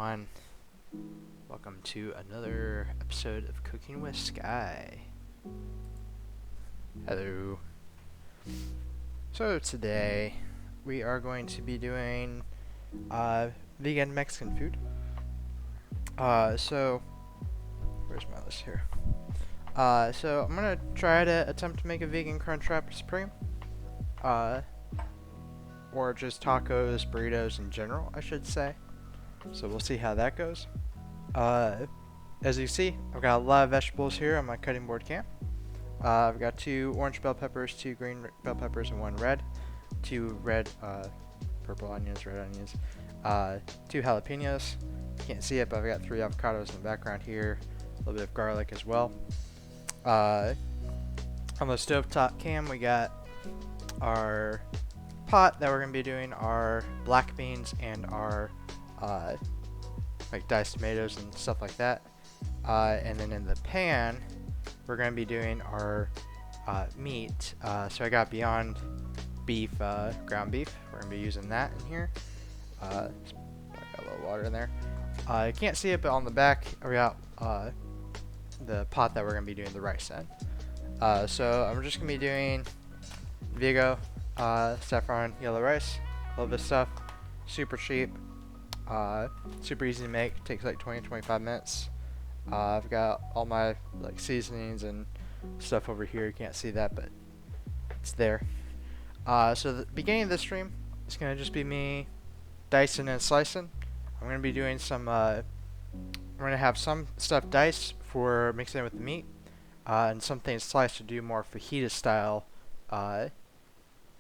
everyone. Welcome to another episode of Cooking with Sky. Hello. So today we are going to be doing vegan Mexican food. So where's my list here? So I'm gonna try to attempt to make a vegan Crunchwrap Supreme. Or just tacos, burritos in general, I should say. So we'll see how that goes. As you see, I've got a lot of vegetables here on my cutting board cam. I've got 2 orange bell peppers, 2 green bell peppers, and 1 red. 2 red, purple onions, red onions. 2 jalapenos. Can't see it, but I've got 3 avocados in the background here. A little bit of garlic as well. On the stovetop cam, we got our pot that we're going to be doing our black beans and our like diced tomatoes and stuff like that. And then in the pan, we're going to be doing our meat. So I got Beyond Beef, ground beef. We're going to be using that in here. I got a little water in there. You can't see it, but on the back, we got the pot that we're going to be doing the rice in. So I'm just going to be doing Vigo, saffron, yellow rice, a little bit of stuff, super cheap, super easy to make, takes like 20-25 minutes. I've got all my like seasonings and stuff over here. You can't see that, but it's there. So the beginning of this stream is going to just be me dicing and slicing. I'm going to be doing some, I'm going to have some stuff diced for mixing it with the meat, and some things sliced to do more fajita style,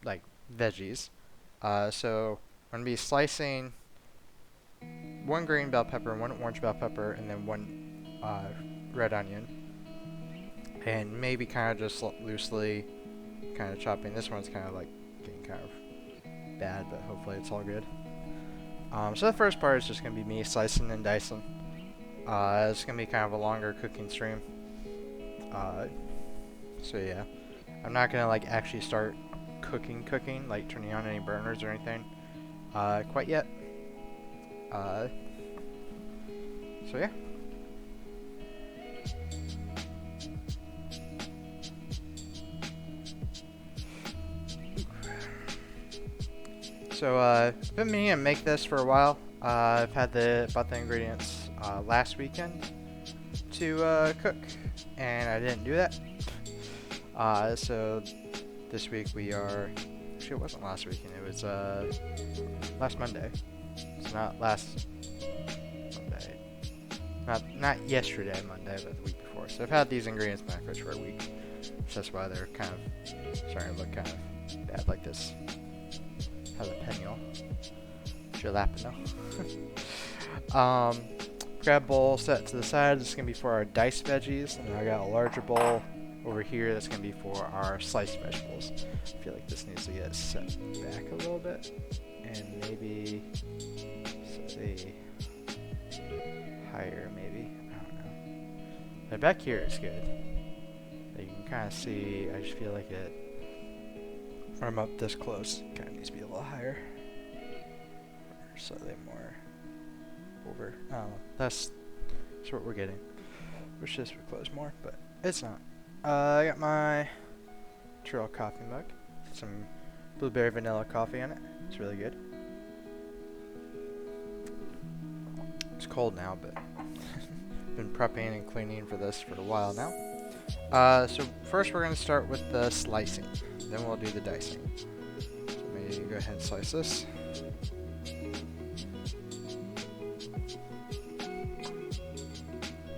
like veggies. So I'm going to be slicing 1 green bell pepper, 1 orange bell pepper, and then 1 red onion. And maybe kind of just loosely kind of chopping. This one's kind of like getting kind of bad, but hopefully it's all good. So the first part is just going to be me slicing and dicing. It's going to be kind of a longer cooking stream. So yeah. I'm not going to like actually start cooking, like turning on any burners or anything quite yet. So yeah. So I've been meaning to make this for a while. I've had bought the ingredients last weekend to cook, and I didn't do that. So this week we are. Actually, it wasn't last weekend. It was last Monday. It's not last Monday. Not yesterday Monday, but the week before. So I've had these ingredients in my fridge for a week. So that's why they're kind of starting to look kind of bad like this. Jalapeno. Jalapeno. Grab a bowl, set it to the side. This is going to be for our diced veggies. And I got a larger bowl over here that's going to be for our sliced vegetables. I feel like this needs to get set back a little bit. And maybe say higher, maybe. I don't know. But back here is good. You can kind of see, I just feel like it. When I'm up this close, kind of needs to be a little higher. Or slightly more over. I don't know. That's what we're getting. Wish this would close more, but it's not. I got my Trail coffee mug. Some blueberry vanilla coffee in it. It's really good. It's cold now, but been prepping and cleaning for this for a while now. So first we're going to start with the slicing. Then we'll do the dicing. So maybe go ahead and slice this.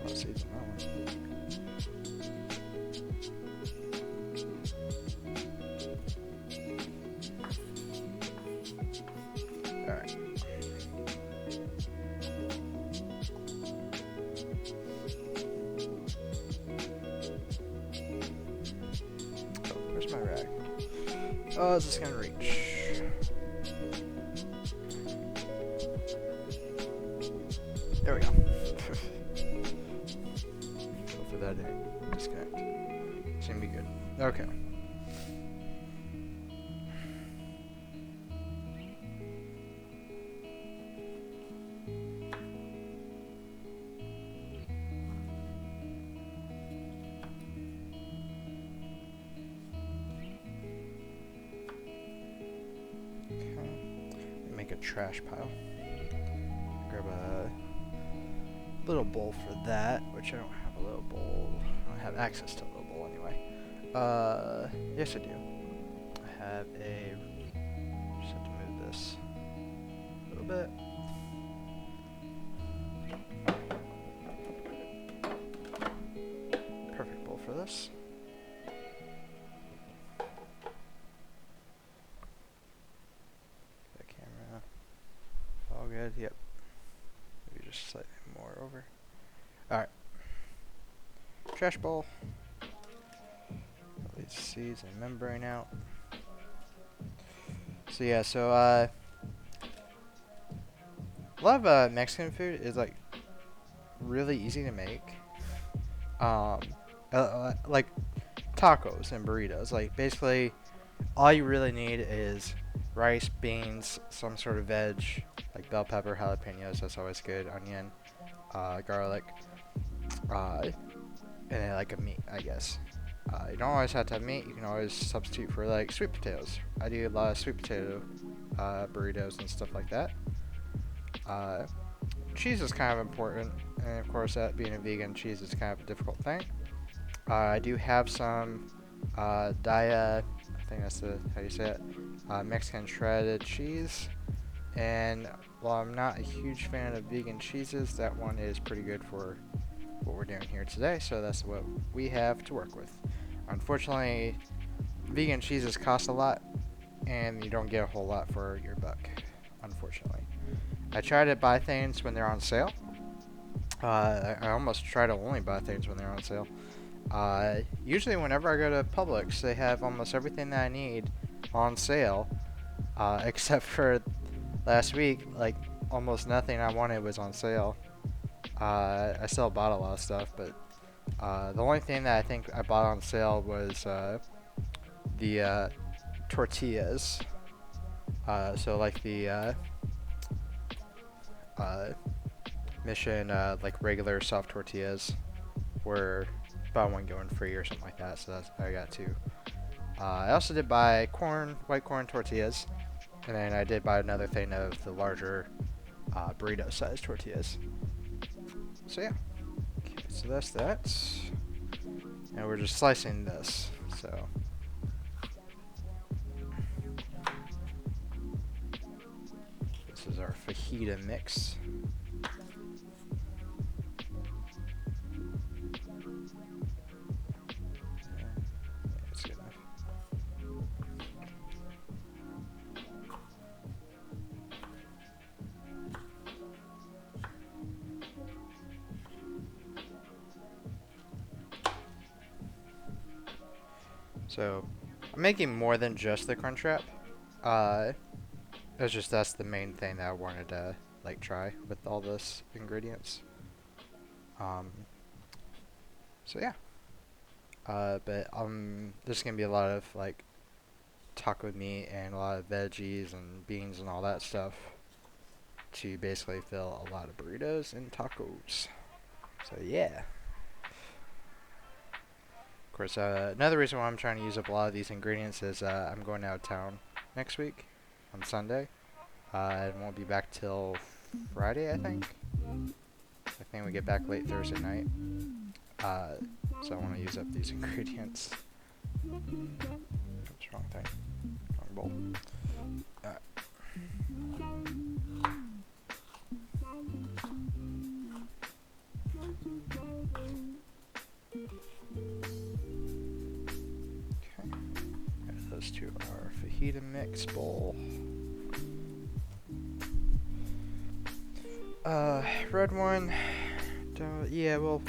Let's see that one. Alright. Oh, where's my rag? Oh, is this gonna reach? There we go. Hopefully that didn't disconnect. Seemed to be good. Okay. trash pile. Grab a little bowl for that, which I don't have a little bowl. I don't have access to a little bowl anyway. Yes I do. I have a, just have to move this a little bit. Perfect bowl for this. The camera, all good, yep. Maybe just slightly more over. Alright. Trash bowl. All these seeds and membrane out. So yeah, so a lot of Mexican food is like really easy to make. Like tacos and burritos. Like basically, all you really need is rice, beans, some sort of veg, like bell pepper, jalapenos. That's always good. Onion, garlic, and then like a meat, I guess. You don't always have to have meat. You can always substitute for like sweet potatoes. I do a lot of sweet potato burritos and stuff like that. Cheese is kind of important, and of course, that being a vegan, cheese is kind of a difficult thing. I do have some I think that's how you say it, Mexican shredded cheese. And while I'm not a huge fan of vegan cheeses, that one is pretty good for what we're doing here today, so that's what we have to work with. Unfortunately, vegan cheeses cost a lot, and you don't get a whole lot for your buck, unfortunately. I try to buy things when they're on sale. I almost try to only buy things when they're on sale. Usually whenever I go to Publix, they have almost everything that I need on sale, except for last week, like almost nothing I wanted was on sale. I still bought a lot of stuff, but the only thing that I think I bought on sale was the tortillas. So like the Mission like regular soft tortillas were buy one get one free or something like that, so that's I got two. I also did buy white corn tortillas, and then I did buy another thing of the larger burrito sized tortillas. So yeah, okay, so that's that, and we're just slicing this. So this is our fajita mix. So I'm making more than just the Crunchwrap. It's just that's the main thing that I wanted to like try with all this ingredients. So yeah. But there's gonna be a lot of like taco meat and a lot of veggies and beans and all that stuff to basically fill a lot of burritos and tacos. So yeah. Of course, another reason why I'm trying to use up a lot of these ingredients is I'm going out of town next week on Sunday. I won't be back till Friday, I think. I think we get back late Thursday night. So I want to use up these ingredients. Oops, wrong thing. Wrong bowl. Alright. Okay. Add those to our fajita mix bowl. Red one. Yeah, we'll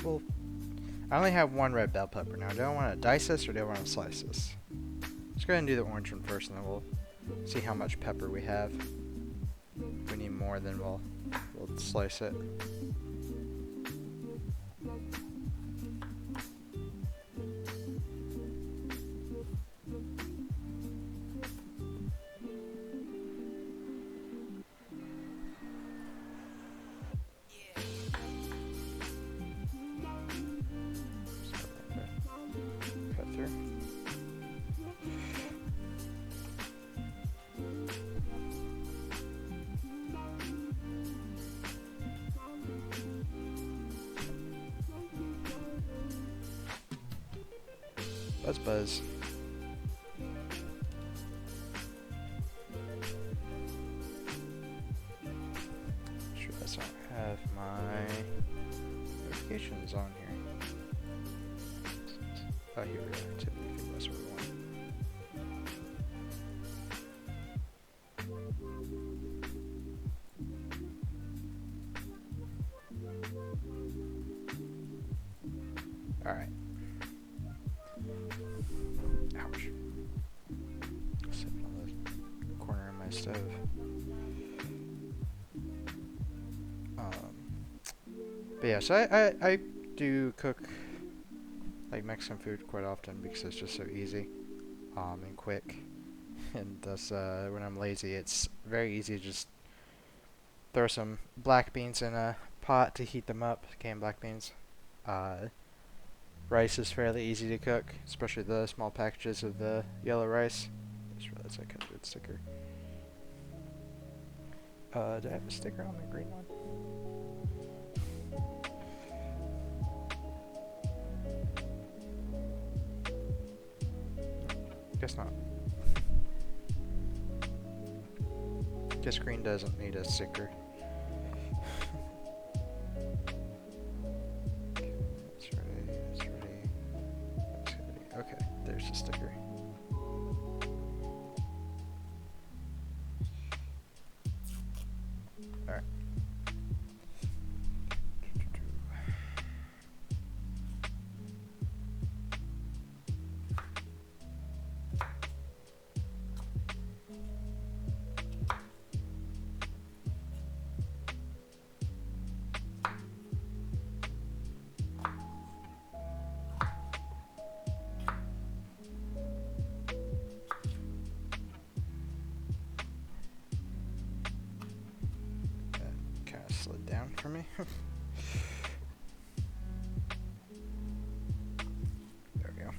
I only have one red bell pepper now. Do I want to dice this or do I want to slice this? Let's go ahead and do the orange one first, and then we'll see how much pepper we have. If we need more, then we'll slice it. Buzz buzz. Sure, I don't have my notifications on here. Oh, here we go. Typically, that's what we want. Alright. Ouch. Sitting on the corner of my stove. But yeah, so I do cook like Mexican food quite often because it's just so easy and quick. And thus, when I'm lazy, it's very easy to just throw some black beans in a pot to heat them up, canned black beans. Rice is fairly easy to cook, especially the small packages of the yellow rice. I just realized I cut a good sticker. Do I have a sticker on the green one? Guess not. Guess green doesn't need a sticker. Okay, that's ready, that's ready, that's ready. Okay, there's the sticker. Alright. Slid down for me. There we go.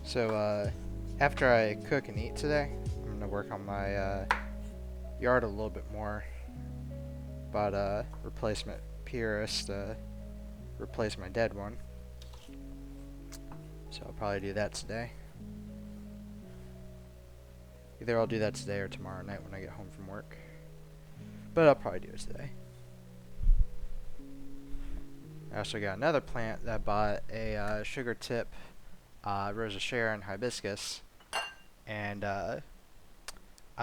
So, after I cook and eat today, I'm gonna work on my yard a little bit more. Bought a replacement Purus to replace my dead one. So I'll probably do that today. Either I'll do that today or tomorrow night when I get home from work. But I'll probably do it today. I also got another plant that I bought a sugar tip Rosa Sharon hibiscus, and I'm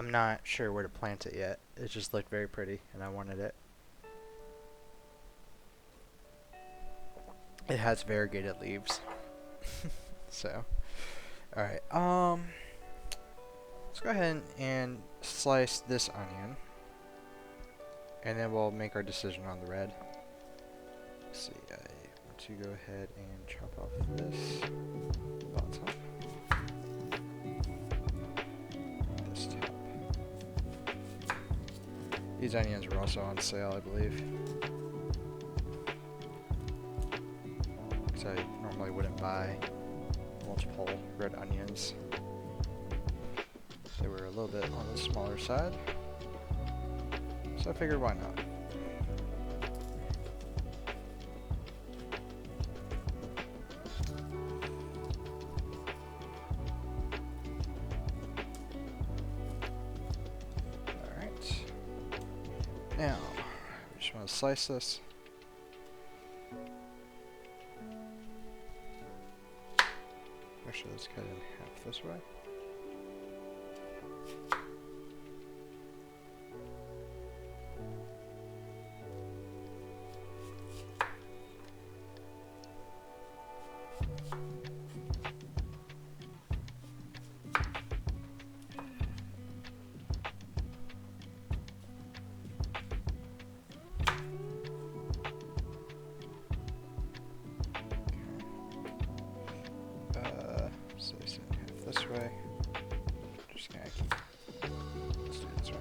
not sure where to plant it yet. It just looked very pretty and I wanted it. It has variegated leaves. So, alright, let's go ahead and slice this onion, and then we'll make our decision on the red. Let's see, I want to go ahead and chop off this bottom, this top. These onions were also on sale, I believe. Because I normally wouldn't buy multiple red onions. They were a little bit on the smaller side, so I figured why not. Alright. Now, we just want to slice this. Actually, let's cut it in half this way. Slice it in half this way. Just gonna keep. Let's do it this way.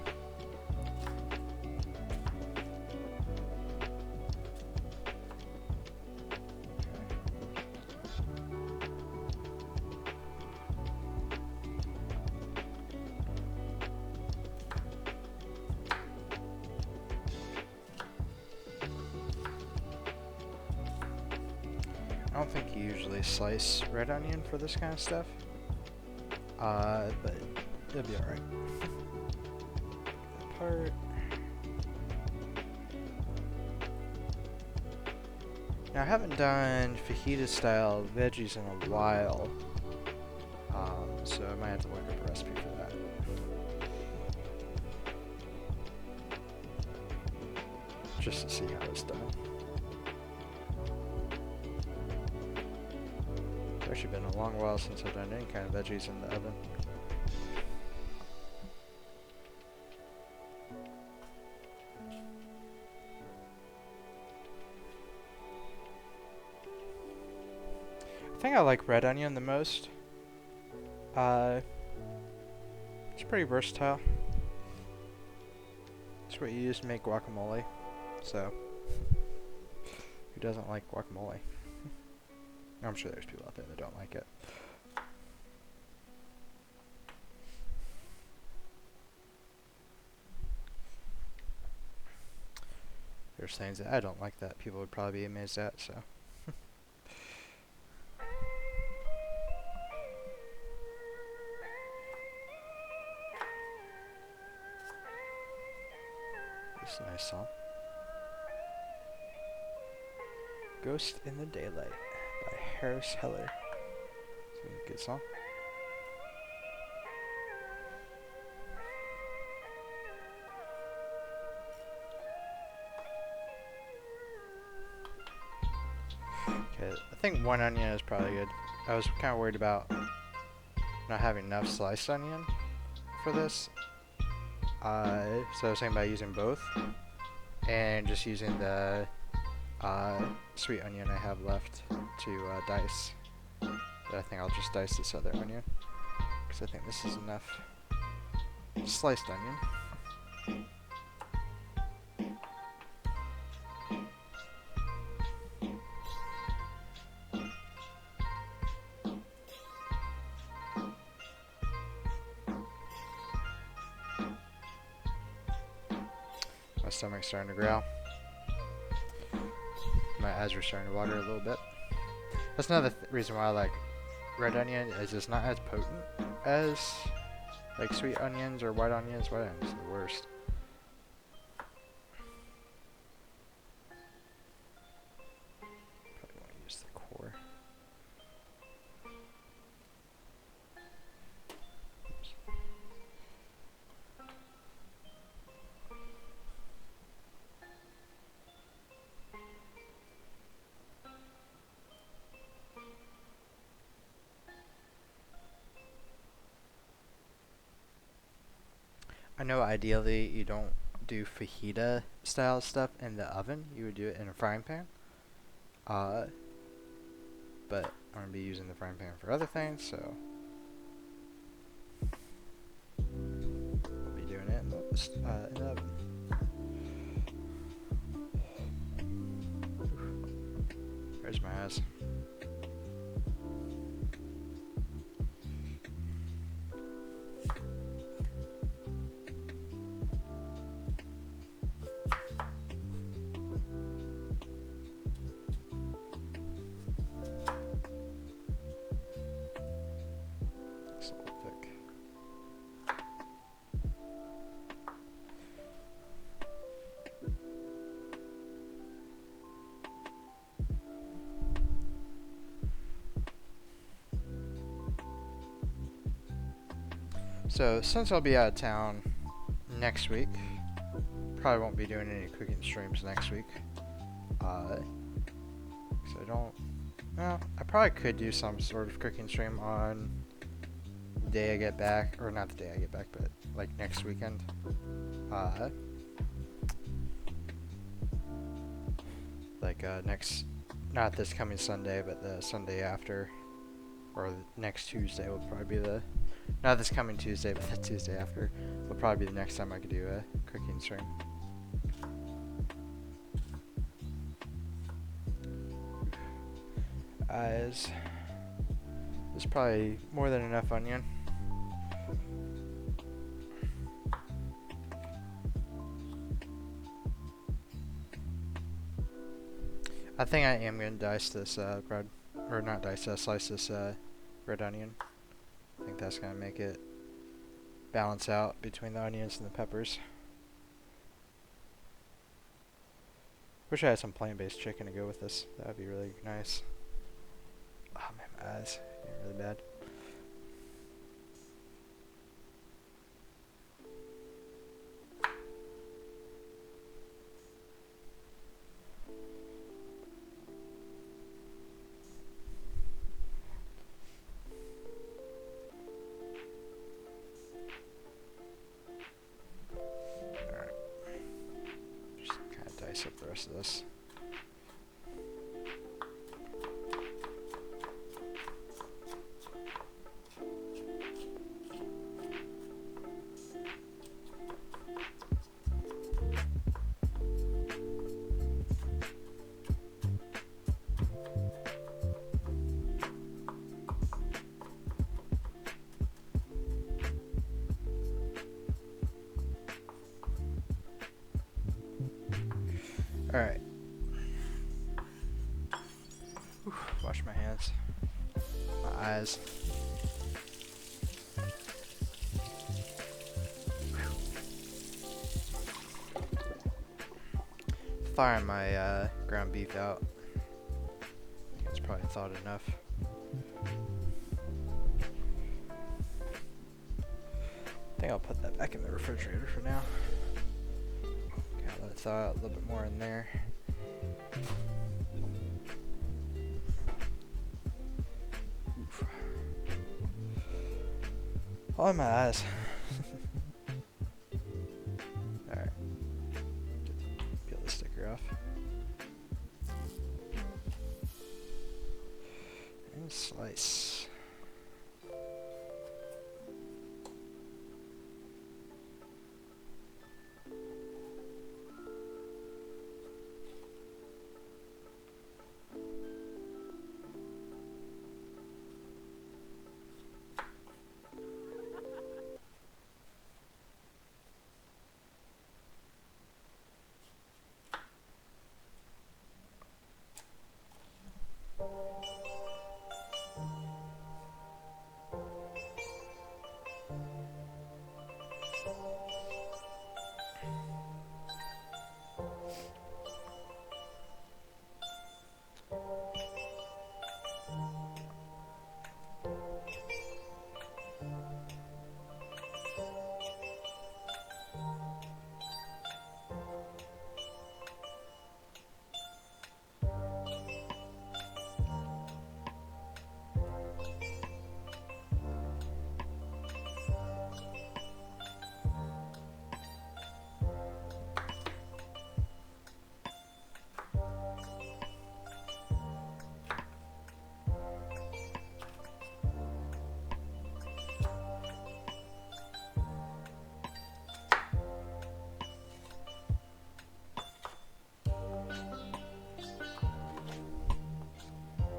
don't think you usually slice red onion for this kind of stuff. But it'll be alright. Part. Now, I haven't done fajita style veggies in a while, so I might have to look up a recipe for that. Just to see how it's done. It's actually been a long while since I've done any kind of veggies in the oven. I think I like red onion the most. It's pretty versatile. It's what you use to make guacamole. So, who doesn't like guacamole? I'm sure there's people out there that don't like it. There's things that I don't like that people would probably be amazed at, so. This is a nice song. Ghost in the Daylight by Harris Heller. It's a good song. Okay, I think one onion is probably good. I was kind of worried about not having enough sliced onion for this. So I was thinking about using both. And just using the sweet onion I have left to dice. But I think I'll just dice this other onion, because I think this is enough sliced onion. My stomach's starting to growl. My eyes are starting to water a little bit. That's another reason why I like red onion, is it's not as potent as like sweet onions or white onions. White onions are the worst. Probably want to use the core. Oops. I know ideally you don't do fajita style stuff in the oven. You would do it in a frying pan. But I'm going to be using the frying pan for other things, so we'll be doing it in the oven. There's my eyes. It's a little thick. So, since I'll be out of town next week, probably won't be doing any cooking streams next week. So I don't. Well, I probably could do some sort of cooking stream on the day I get back, or not the day I get back, but like next weekend. Not this coming Sunday, but the Sunday after, or next Tuesday will probably be not this coming Tuesday, but the Tuesday after will probably be the next time I could do a cooking stream. Eyes. There's probably more than enough onion. I think I am going to dice this bread. or not dice this, slice this red onion. I think that's gonna make it balance out between the onions and the peppers. Wish I had some plant-based chicken to go with this. That would be really nice. Oh man, my eyes getting really bad. Up the rest of this. Alright. Wash my hands. My eyes. Firing my ground beef out. I think it's probably thawed enough. I think I'll put that back in the refrigerator for now. Gotta let it thaw out a little bit more in there. Oof. All in my eyes. Alright. Peel the sticker off. And slice.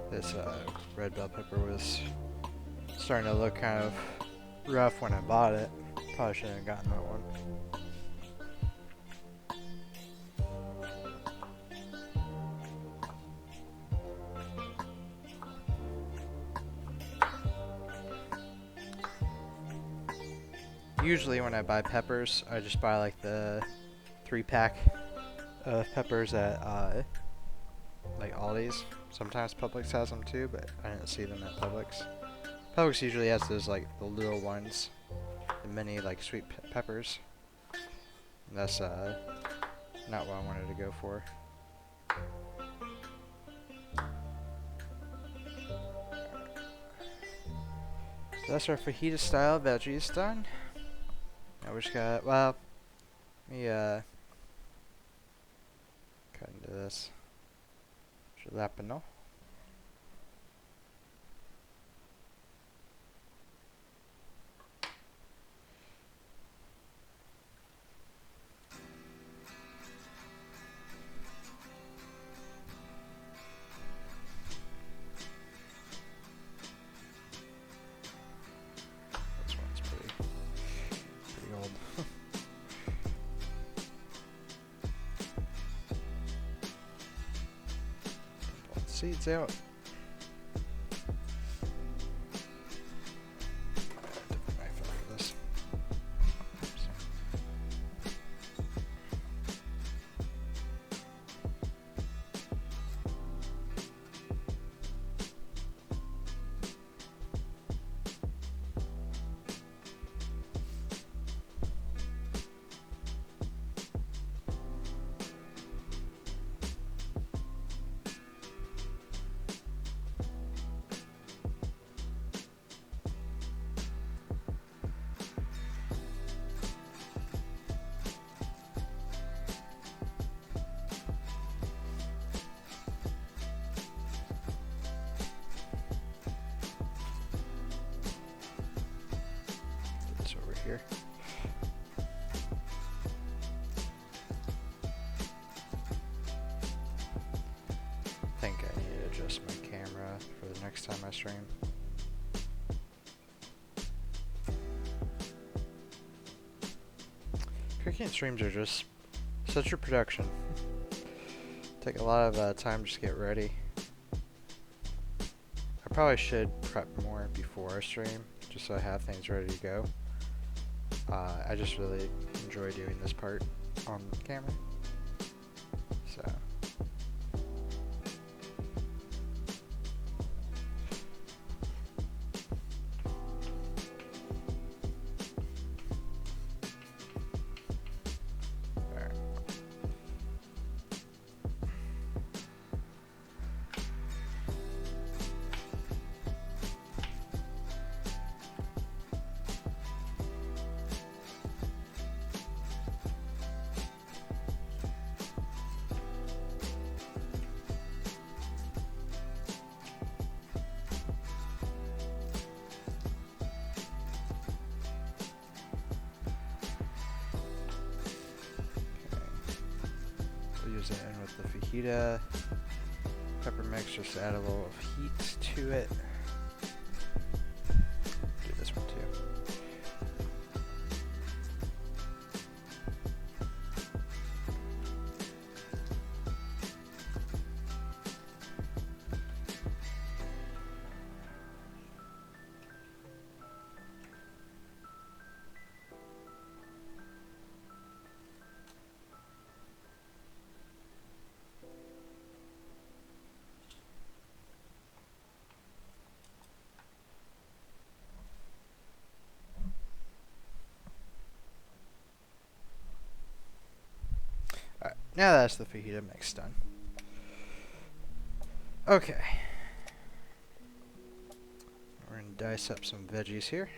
This red bell pepper was starting to look kind of rough when I bought it. Probably shouldn't have gotten that one. Usually when I buy peppers, I just buy like the 3-pack of peppers at like Aldi's. Sometimes Publix has them too, but I didn't see them at Publix. Publix usually has those like the little ones, the mini like sweet peppers. And that's not what I wanted to go for. So that's our fajita style veggies done. Now we just got, well, let me cut into this jalapeno. This one's pretty old. Pull the seeds out. here. I think I need to adjust my camera for the next time I stream. Cooking streams are just such a production. Take a lot of time just to get ready. I probably should prep more before I stream, just so I have things ready to go. I just really enjoy doing this part on camera. So. Use it in with the fajita pepper mix, just add a little heat to it. Do this one too. Alright, now that's the fajita mix done. Okay. We're going to dice up some veggies here.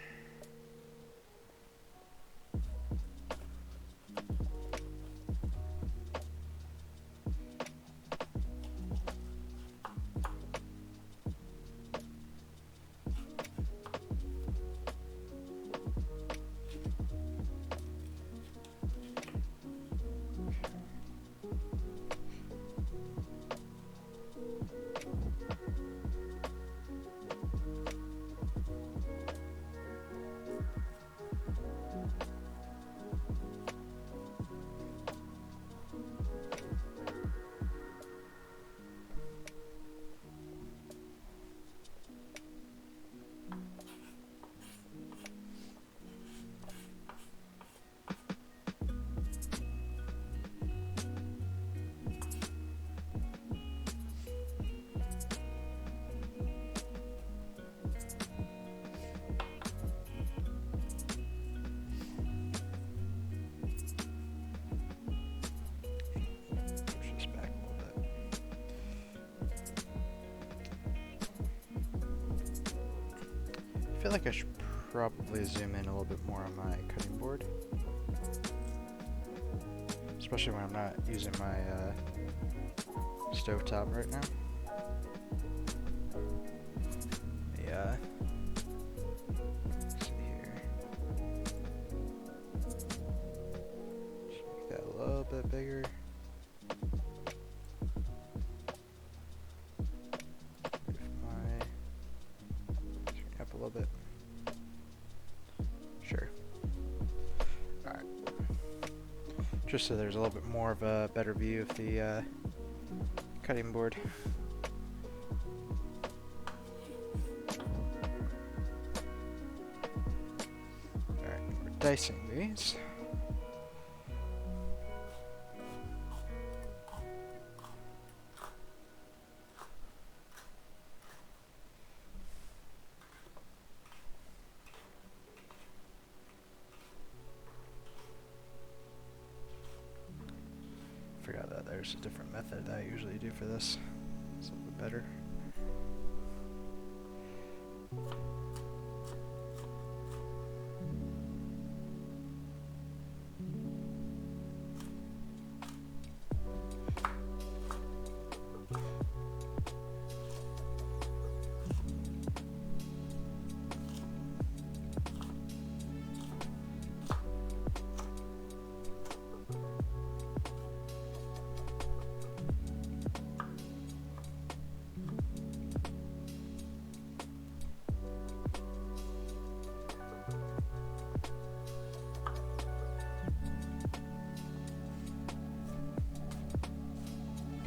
I feel like I should probably zoom in a little bit more on my cutting board. Especially when I'm not using my stovetop right now. Yeah. Let's see here. Just make that a little bit bigger. Up a little bit. Sure. Alright. Just so there's a little bit more of a better view of the cutting board. Alright, we're dicing these. Forgot that there's a different method that I usually do for this. It's a little bit better.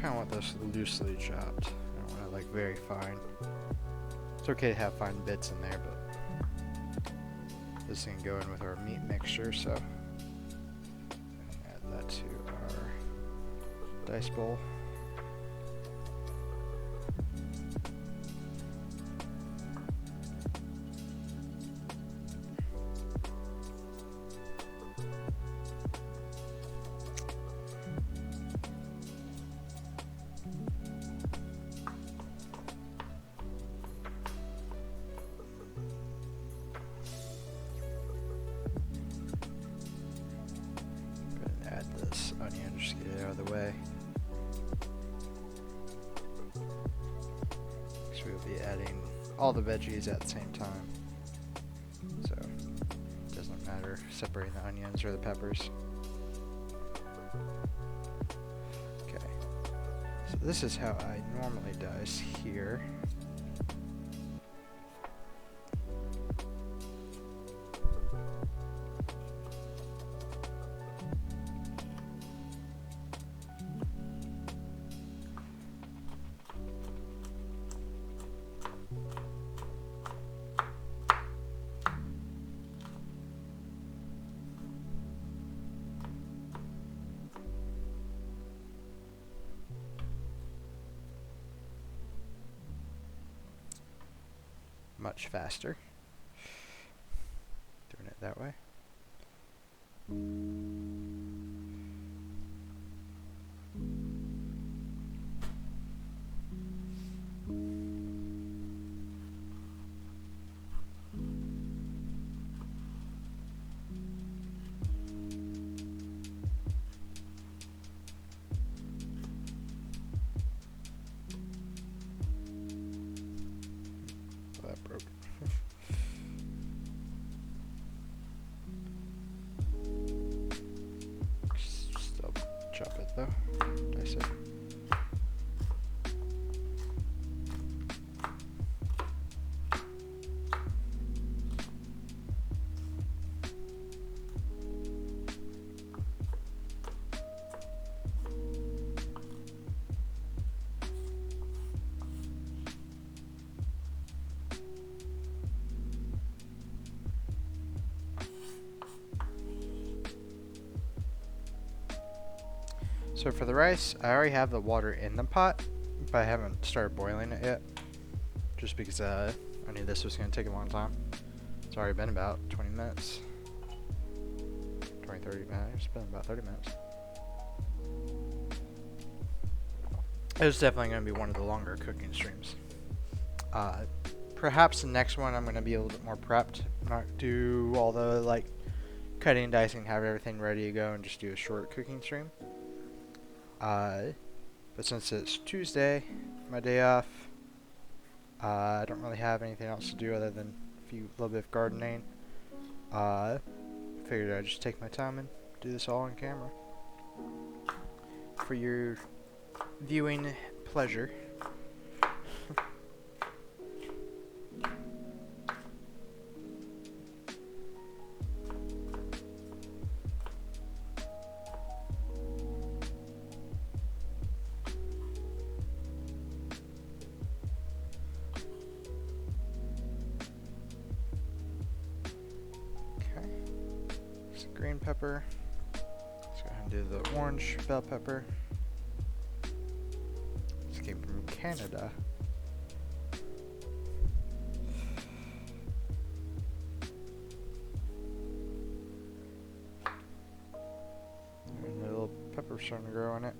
kind of want this loosely chopped. I don't want it like very fine. It's okay to have fine bits in there, but this can go in with our meat mixture, so add that to our dice bowl. Onion, just get it out of the way. So we'll be adding all the veggies at the same time. So it doesn't matter separating the onions or the peppers. Okay. So this is how I normally dice here. Much faster doing it that way. That broke. Still chop it though. Dice it. So for the rice, I already have the water in the pot, but I haven't started boiling it yet. Just because I knew this was going to take a long time. It's already been about 20 minutes. 20, 30 minutes. It's been about 30 minutes. It was definitely going to be one of the longer cooking streams. Perhaps the next one I'm going to be a little bit more prepped. Not do all the like cutting and dicing, have everything ready to go, and just do a short cooking stream. But since it's Tuesday, my day off, I don't really have anything else to do other than a little bit of gardening. Figured I'd just take my time and do this all on camera for your viewing pleasure. Green pepper. Let's go ahead and do the orange bell pepper. This came from Canada. And a little pepper starting to grow in it.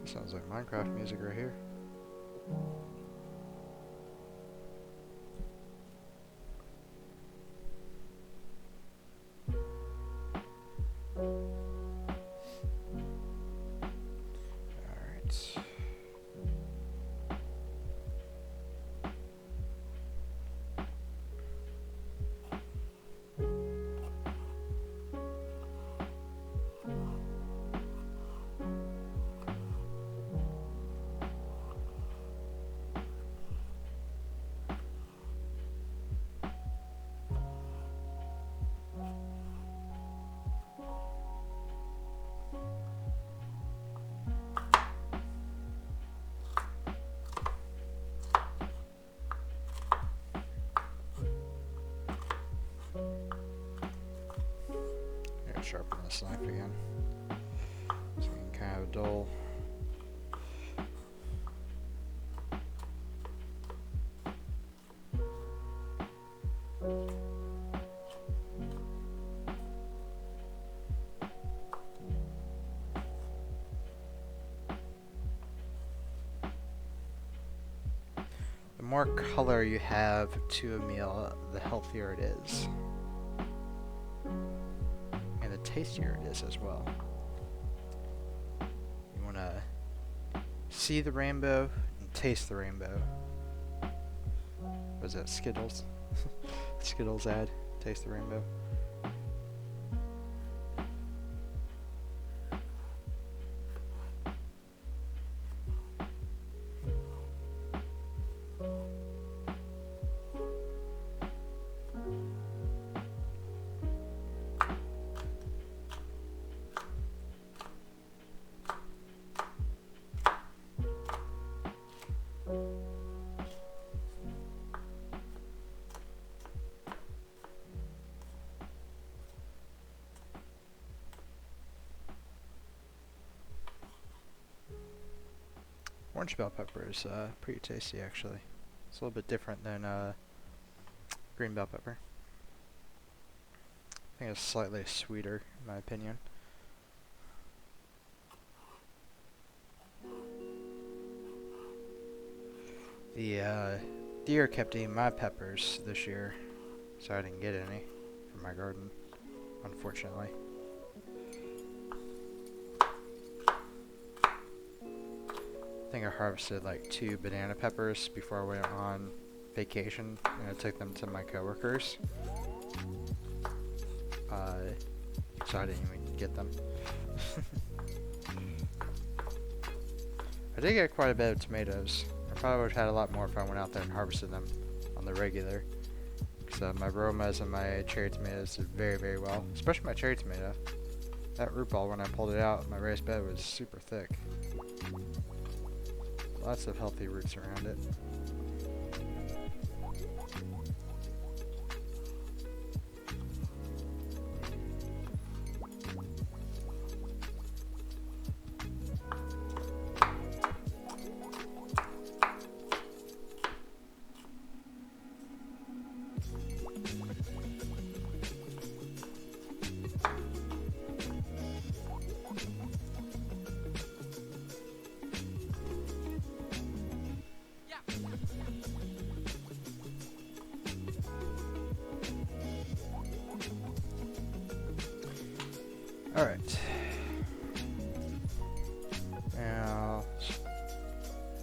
Sounds like Minecraft music right here. this knife again. So we can kind of dull. The more color you have to a meal, the healthier it is. And the tastier it is as well. You want to see the rainbow and taste the rainbow. Was that Skittles? Skittles ad, taste the rainbow. Orange bell pepper is pretty tasty, actually. It's a little bit different than green bell pepper. I think it's slightly sweeter, in my opinion. The deer kept eating my peppers this year, so I didn't get any from my garden, unfortunately. I think I harvested like 2 banana peppers before I went on vacation, and I took them to my coworkers. So I didn't even get them. I did get quite a bit of tomatoes. I probably would have had a lot more if I went out there and harvested them on the regular. Because my Romas and my cherry tomatoes did very, very well. Especially my cherry tomato. That root ball, when I pulled it out, my raised bed was super thick. Lots of healthy roots around it. Alright. Now,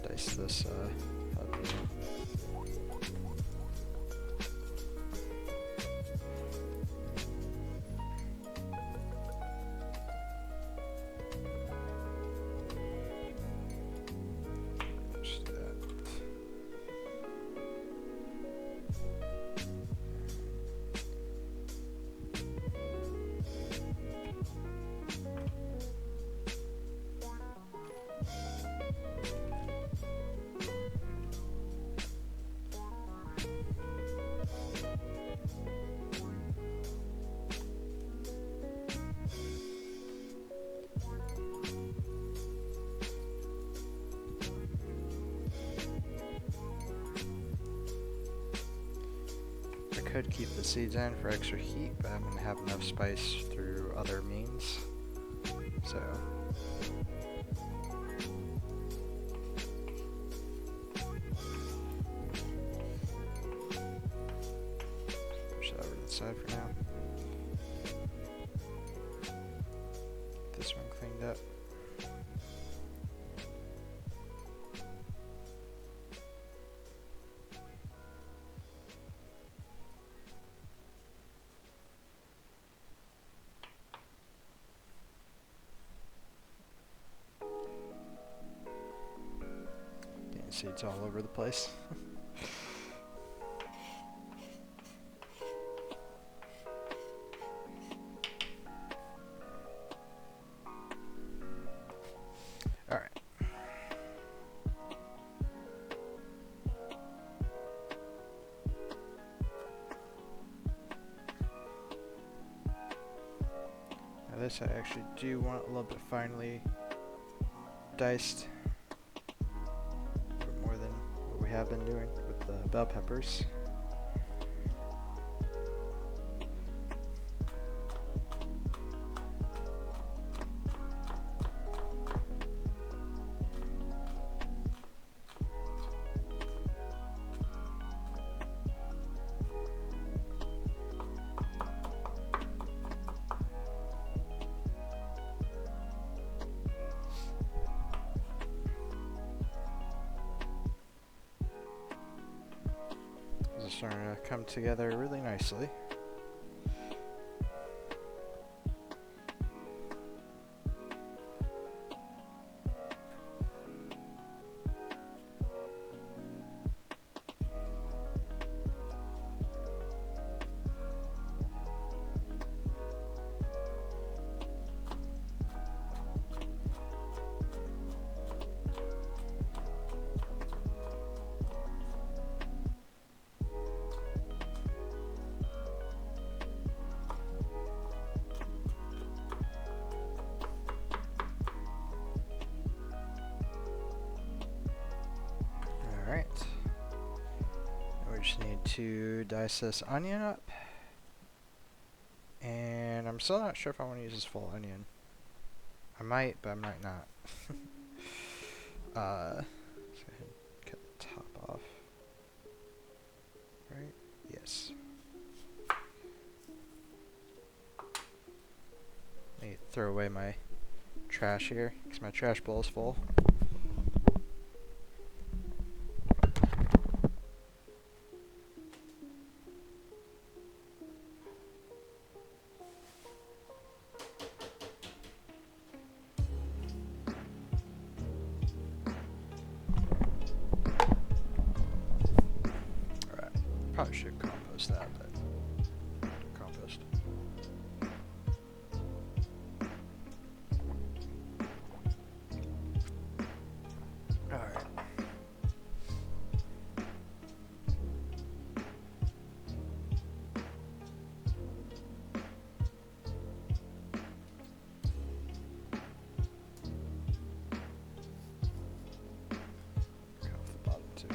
dice this jalapeno. Just do that. I could keep the seeds in for extra heat, but I'm going to have enough spice through other means. So push that over to the side for now. Get this one cleaned up. Seeds all over the place. All right. Now this, I actually do want a little bit finely diced. A bit more than what we have been doing with the bell peppers. It's starting to come together really nicely. Alright. We just need to dice this onion up. And I'm still not sure if I want to use this full onion. I might, but I might not. Let's go ahead and cut the top off. Right? Yes. Let me throw away my trash here, because my trash bowl is full. Probably should compost that, but compost. Alright. Cut off the bottom too.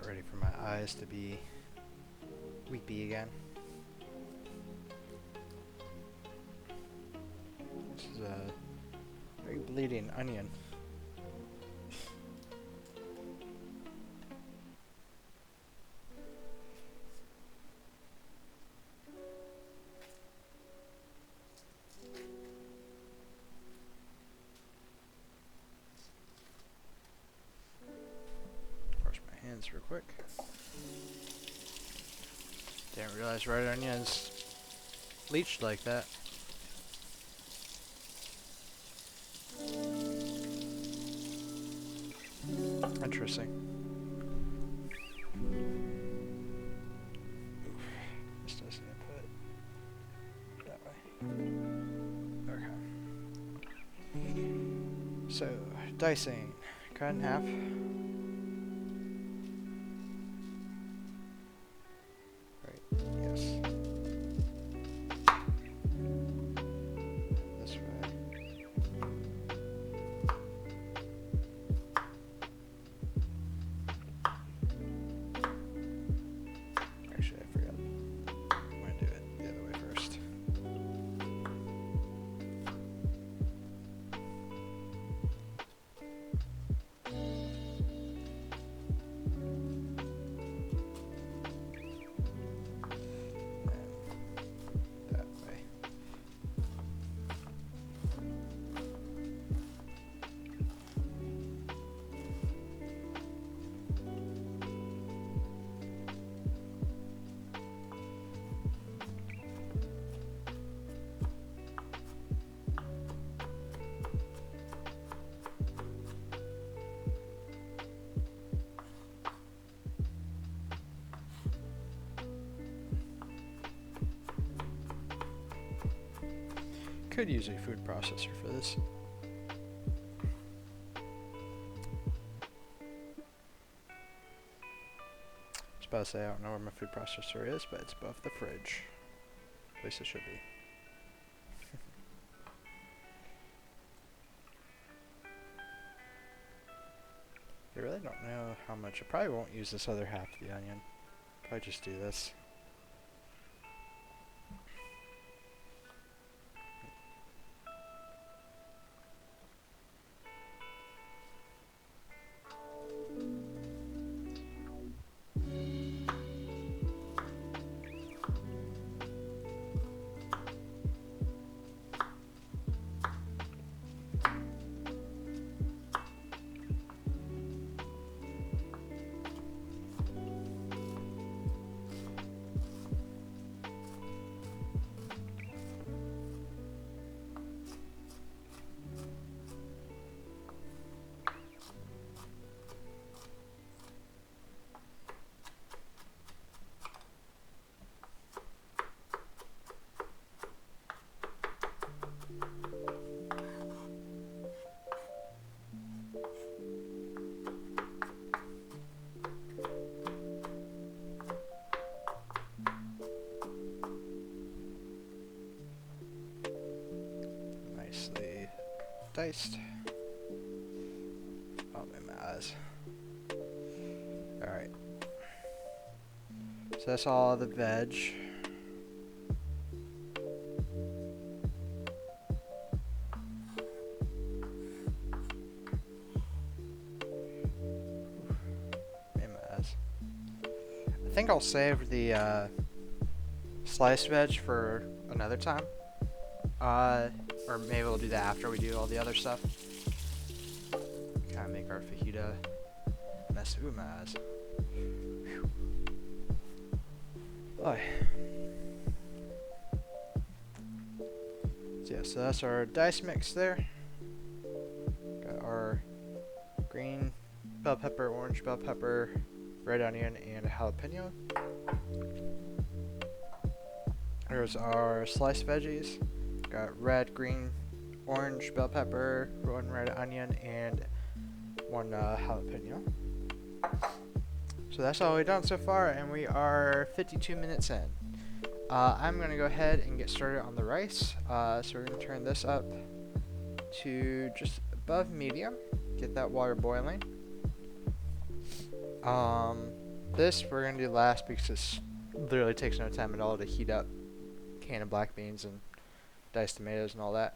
Ready for my eyes to be weepy again. This is a very bleeding onion. Real quick. Didn't realize red onions leached like that. Interesting. Oof. This doesn't put that way. Okay. So, dicing. Cut in half. could use a food processor for this. I was about to say I don't know where my food processor is, but it's above the fridge. At least it should be. I really don't know how much. I probably won't use this other half of the onion. Probably just do this. Nicely diced. Oh, my eyes. Alright. So that's all the veg. I think I'll save the sliced veg for another time. Or maybe we'll do that after we do all the other stuff. Kind of make our fajita mess. Ooh, my eyes. Oh. So yeah, so that's our dice mix there. Got our green bell pepper, orange bell pepper, red onion, and a jalapeno. Here's our sliced veggies. Got red, green, orange bell pepper, one red onion, and one jalapeno. So that's all we've done so far, and we are 52 minutes in. I'm going to go ahead and get started on the rice. So we're going to turn this up to just above medium. Get that water boiling. This we're going to do last because this literally takes no time at all to heat up a can of black beans and diced tomatoes and all that.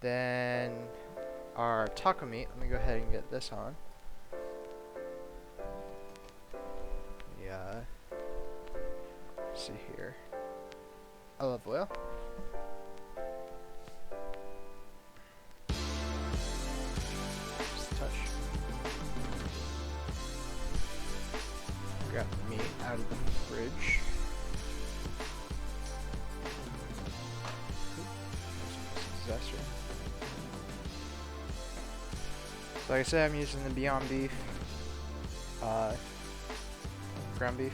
Then our taco meat. Let me go ahead and get this on. Yeah. Let's see here. Olive oil. Just a touch. Grab the meat out of the fridge. Disaster. So like I said, I'm using the Beyond Beef ground beef.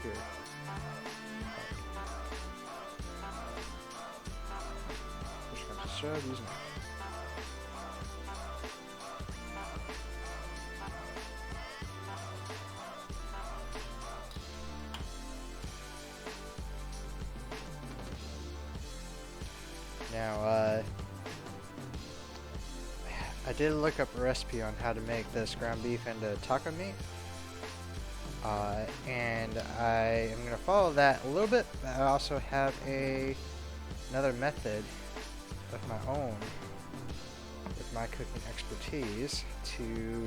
Here. Which comes to serve using it. Now, I did look up a recipe on how to make this ground beef into taco meat, and I am going to follow that a little bit, but I also have another method of my own with my cooking expertise to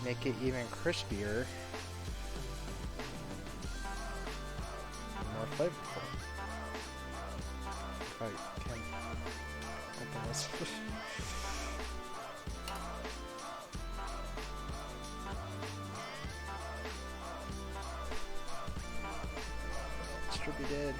make it even crispier and more flavorful. If I can open this. Distributed.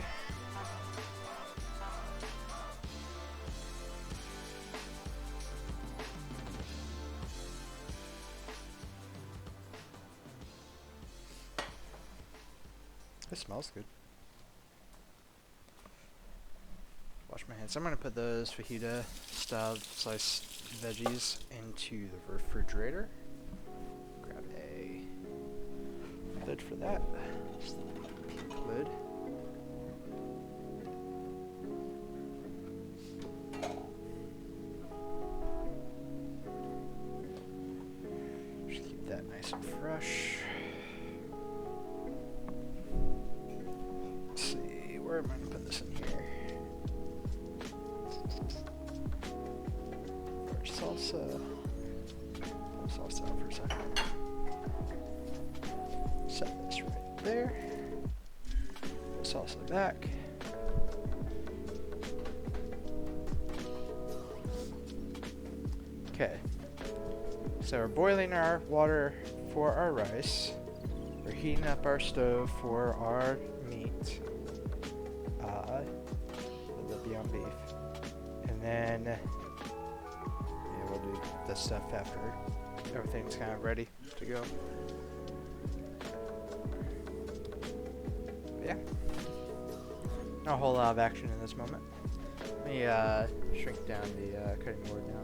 It smells good. Wash my hands. I'm gonna put those fajita style sliced veggies into the refrigerator. Grab a lid for that. Just a pink lid. Just keep that nice and fresh. Let's see, where am I gonna put this in here? Salsa. Put salsa out for a second. Set this right there. Put salsa back. Okay. So we're boiling our water for our rice. We're heating up our stove for our meat. The Beyond Beef. And then we'll do this stuff after everything's kind of ready to go. But yeah, not a whole lot of action in this moment. Let me shrink down the cutting board now.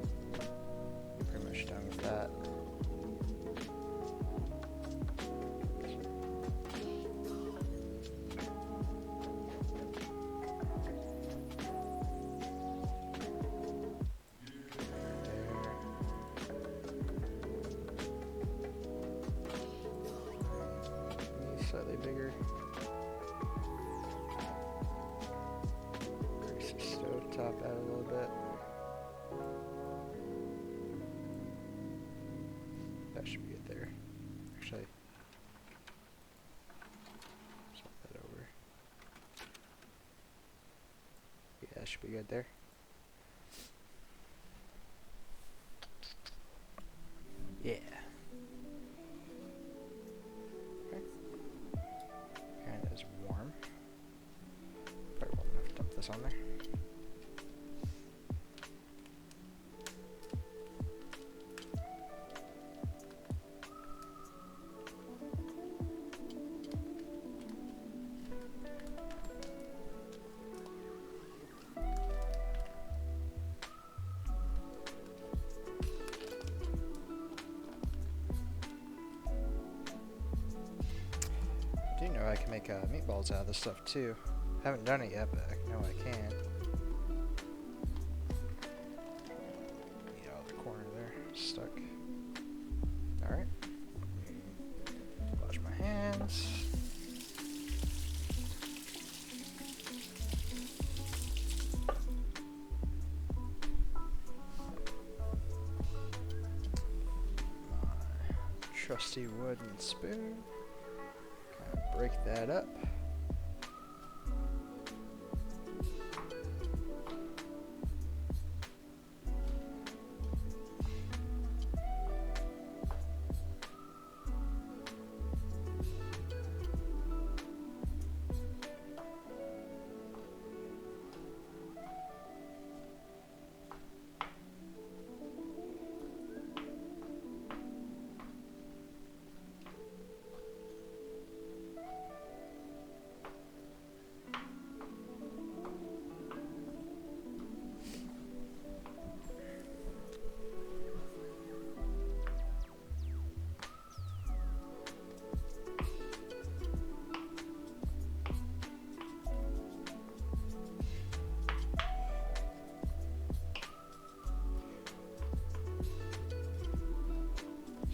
Pretty much done with that. Slightly bigger. Increase the stove top out a little bit. That should be good there. Actually, swap that over. Yeah, that should be good there. Yeah. Warm. Probably won't have to dump this on there. I do know I can make meatballs out of this stuff too. Haven't done it yet, but I know I can. Get out of the corner there, stuck. Alright. Wash my hands. My trusty wooden spoon. Break that up.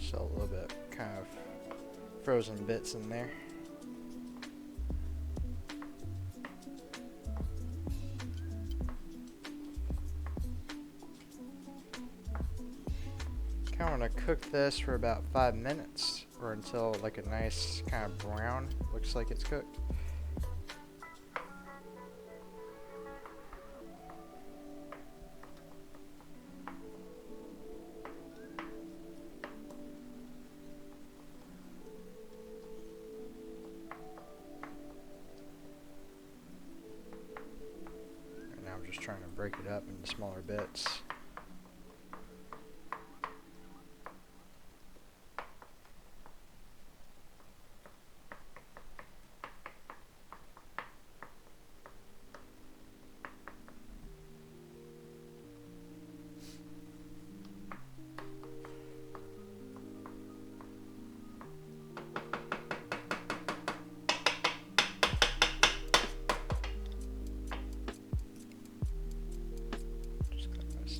So a little bit kind of frozen bits in there. Kind of want to cook this for about 5 minutes or until like a nice kind of brown looks like it's cooked. I'm just trying to break it up into smaller bits.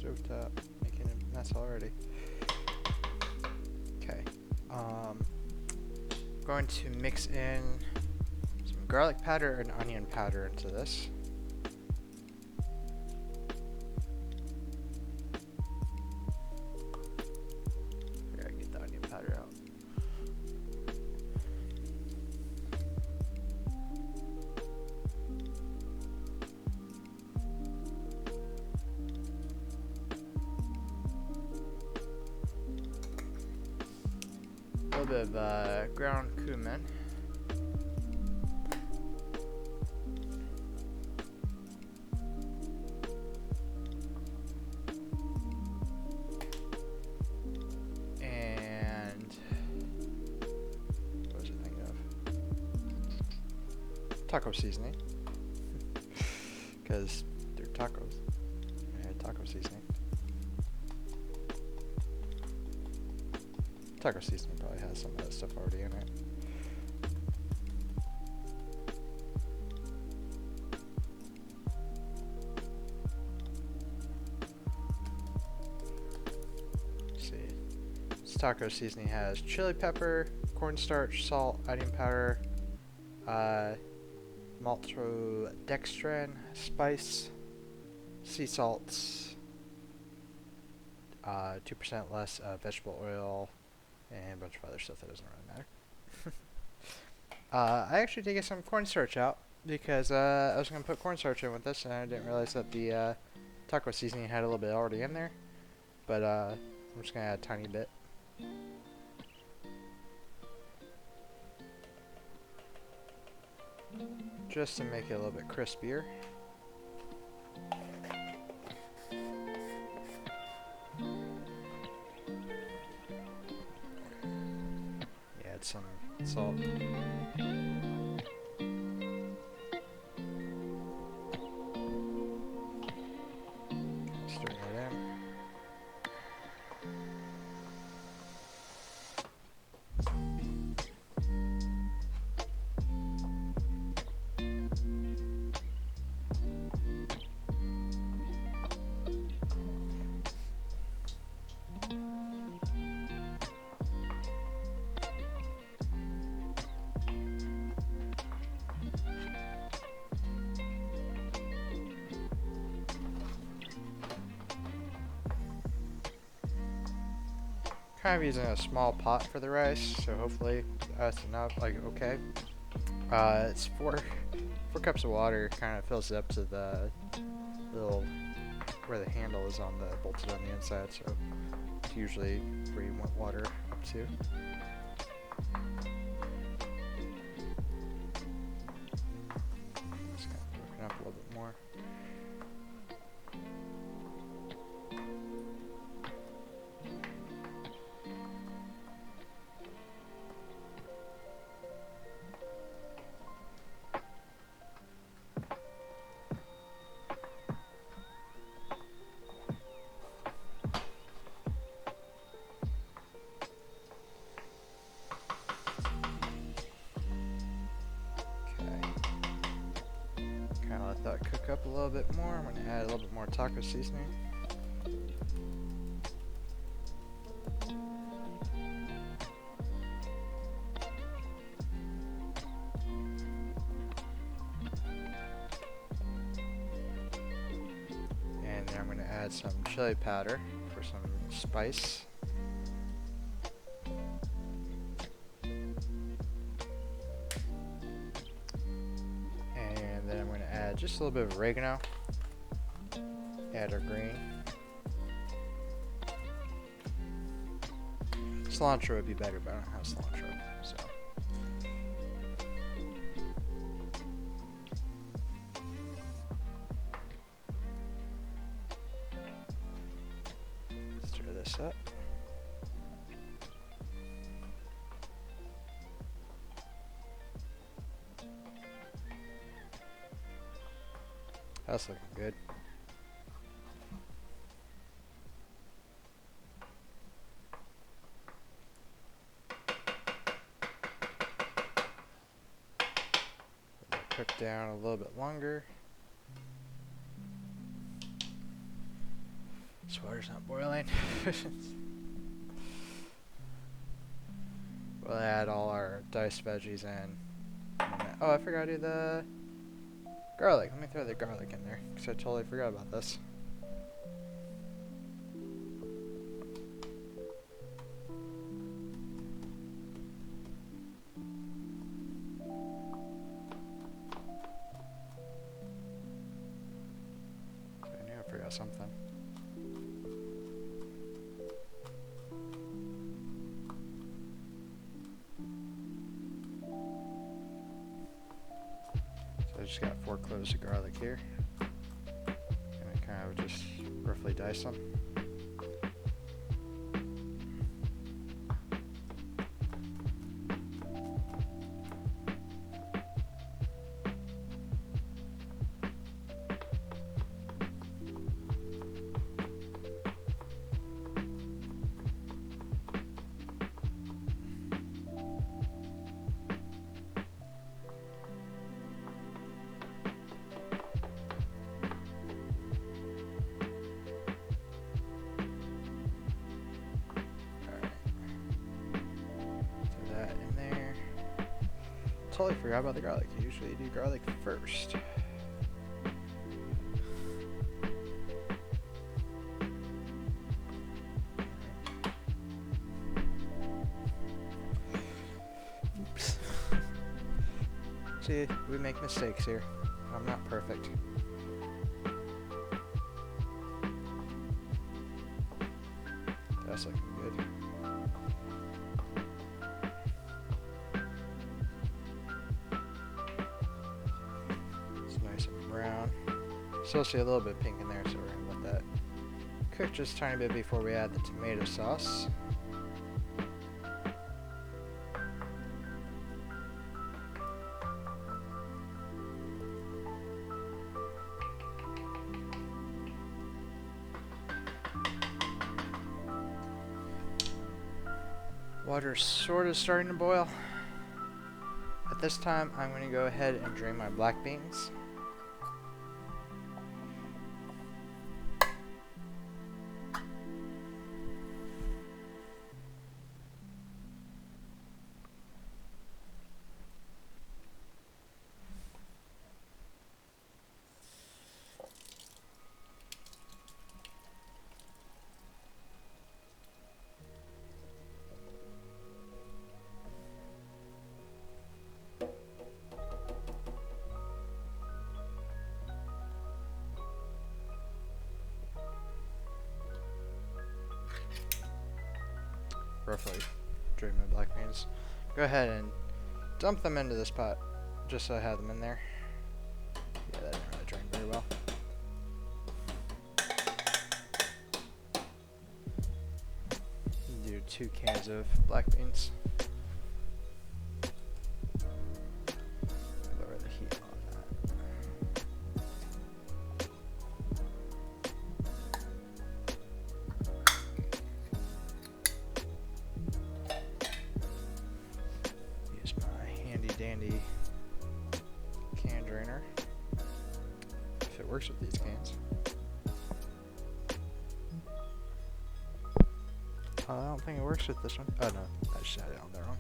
stovetop, making a mess already. Okay. Going to mix in some garlic powder and onion powder into this. I gotta get the onion powder out. A little bit of ground cumin. And what was I thinking of? Taco seasoning. Because they're tacos. And taco seasoning. Taco seasoning probably has some of that stuff already in it. Let's see. This taco seasoning has chili pepper, cornstarch, salt, onion powder, maltodextrin, spice, sea salts, 2% less vegetable oil, and a bunch of other stuff that doesn't really matter. I actually did get some cornstarch out because I was going to put cornstarch in with this, and I didn't realize that the taco seasoning had a little bit already in there. But I'm just going to add a tiny bit. Just to make it a little bit crispier. Add some salt. Stir that in. Kind of using a small pot for the rice, so hopefully that's enough. Like, okay. It's four cups of water. Kind of fills it up to the little where the handle is on the bolted on the inside. So it's usually where you want water up to. Just kind of working up a little bit more. Let that cook up a little bit more. I'm going to add a little bit more taco seasoning. And then I'm going to add some chili powder for some spice. Then I'm going to add just a little bit of oregano. Add our green. Cilantro would be better, but I don't have cilantro, so. Stir this up. That's looking good. Cook down a little bit longer. This water's not boiling. We'll add all our diced veggies in. Oh, I forgot to do the garlic. Let me throw the garlic in there, because I totally forgot about this. I knew I forgot something. So I just got 4 cloves of garlic here. And I kind of just roughly dice them. Totally forgot about the garlic. You usually do garlic first. Oops. See, we make mistakes here. I'm not perfect. That's looking good. Brown. Still see a little bit pink in there, so we're gonna let that cook just a tiny bit before we add the tomato sauce. Water's sort of starting to boil. At this time, I'm going to go ahead and drain my black beans. Roughly drain my black beans. Go ahead and dump them into this pot, just so I have them in there. Yeah, that didn't really drain very well. Do 2 cans of black beans. Lower the heat on that. Use my handy dandy can drainer, if it works with these cans. I don't think it works with this one. Oh no, I just had it on there wrong.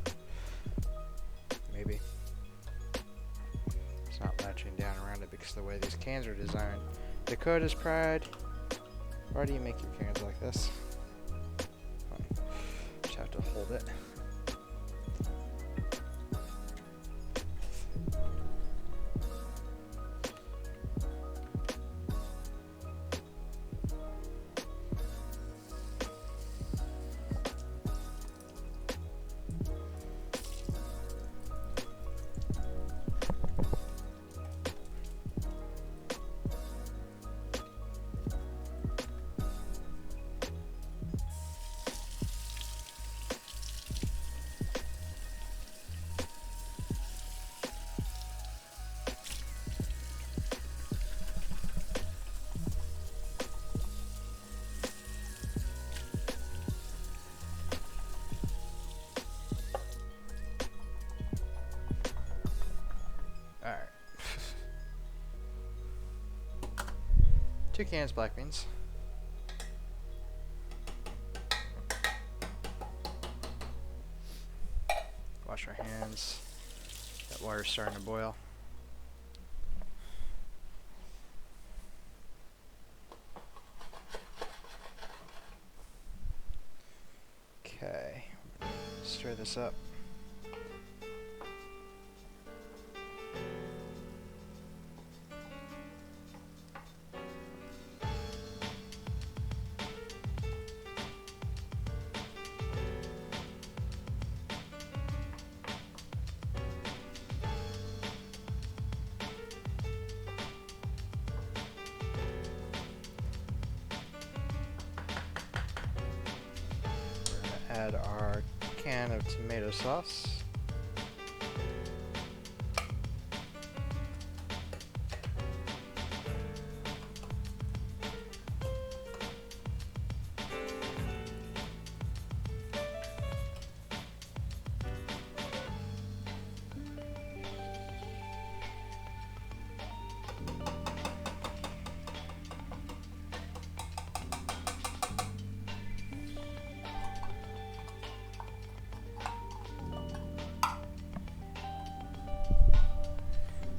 Maybe. It's not latching down around it because of the way these cans are designed. Dakota's Pride. Why do you make your cans like this? Just have to hold it. Alright. 2 cans black beans. wash our hands. That water's starting to boil. Okay, stir this up. Add our can of tomato sauce.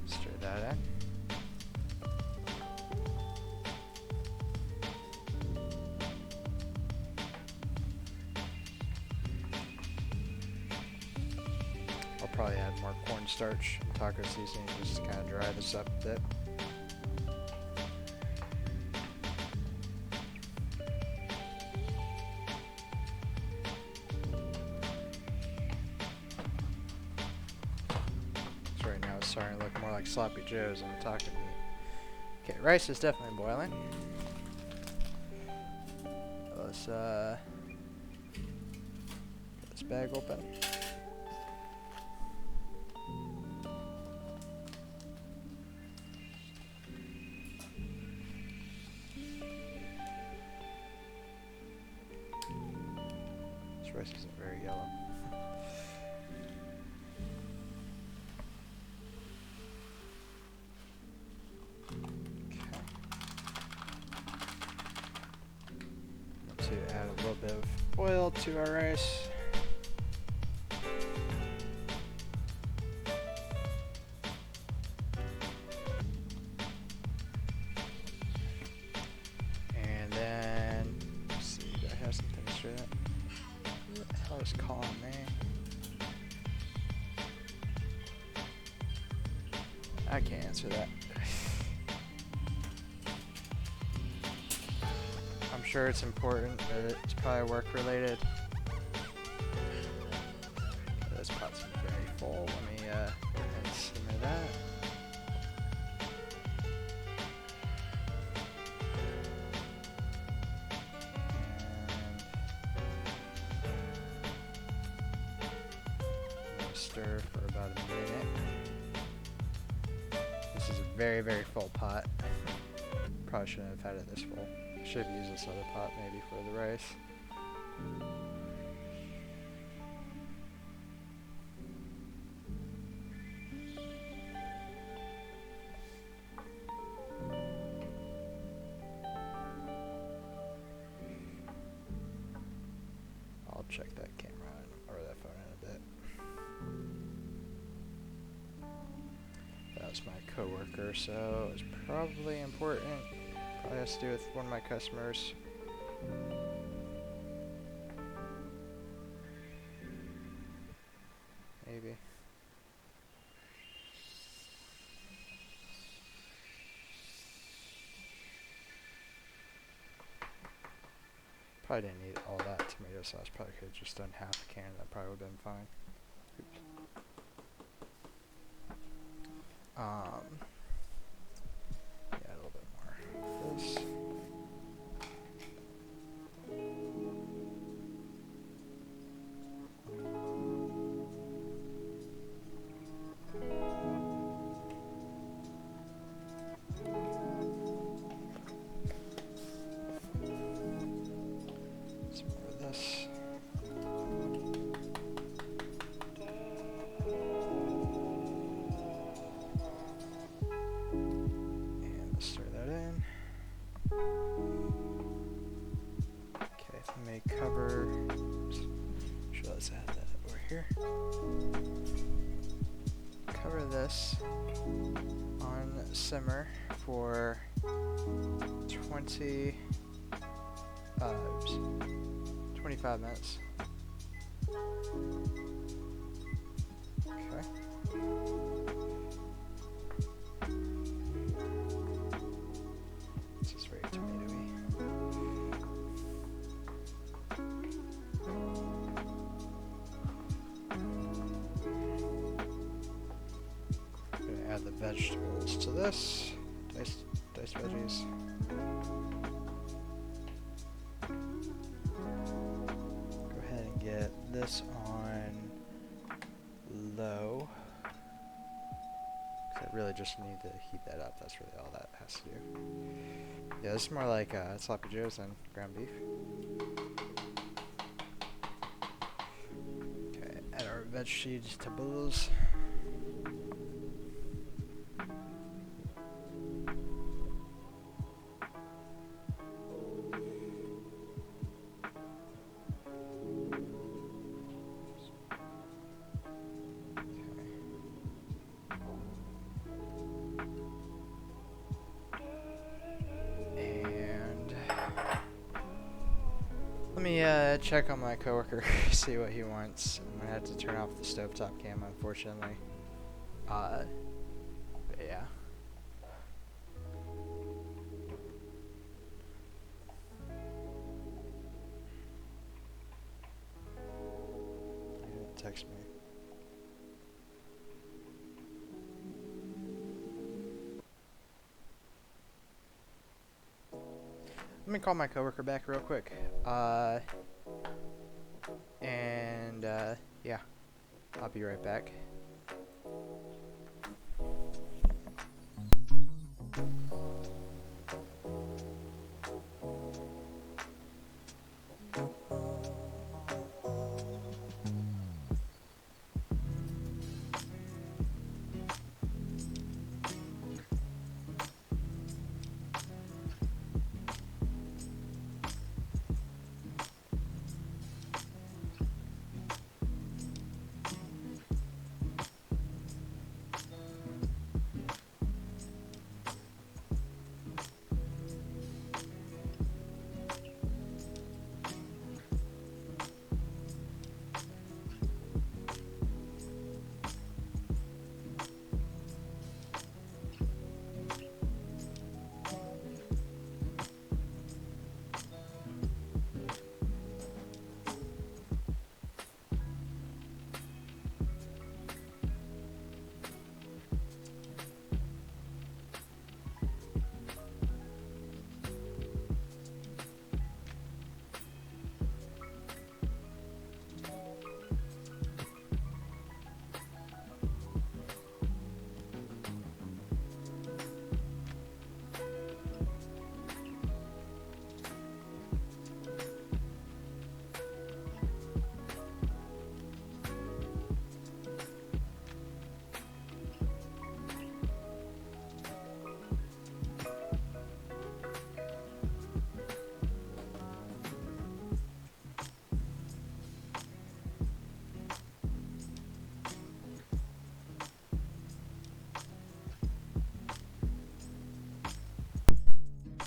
Stir that in. I'll probably add more cornstarch and taco seasoning just to kind of dry this up a bit. So right now it's starting to look more like sloppy joes on the taco meat. Okay, rice is definitely boiling. Let's get this bag open. This rice isn't very yellow. To add a little bit of oil to our rice. And then, let's see, do I have something to stir that? Who the hell is calling me? I can't answer that. I'm sure it's important, but it's probably work related. This pot's very full. Let me go ahead and simmer that. And stir for about a minute. This is a very, very full pot. Probably shouldn't have had it this full. Should have used this other pot maybe for the rice. I'll check that camera or that phone in a bit. That was my coworker, so it's probably important. Probably has to do with one of my customers. Maybe. Probably didn't need all that tomato sauce. Probably could have just done half a can. That probably would have been fine. Yeah, a little bit more. This. Some more of this. And let's stir that in. Okay, let me cover. Sure, let's add that over here. cover this on simmer for 25 minutes. Okay. This is very tomatoey. Gonna add the vegetables to this. Diced veggies. Go ahead and get this on low. 'Cause I really just need to heat that up. That's really all that has to do. Yeah, this is more like sloppy joes than ground beef. Okay, add our vegetables. Let me check on my coworker, see what he wants. I'm gonna have to turn off the stovetop cam, unfortunately. But yeah. He didn't text me. Let me call my coworker back real quick. Yeah, I'll be right back.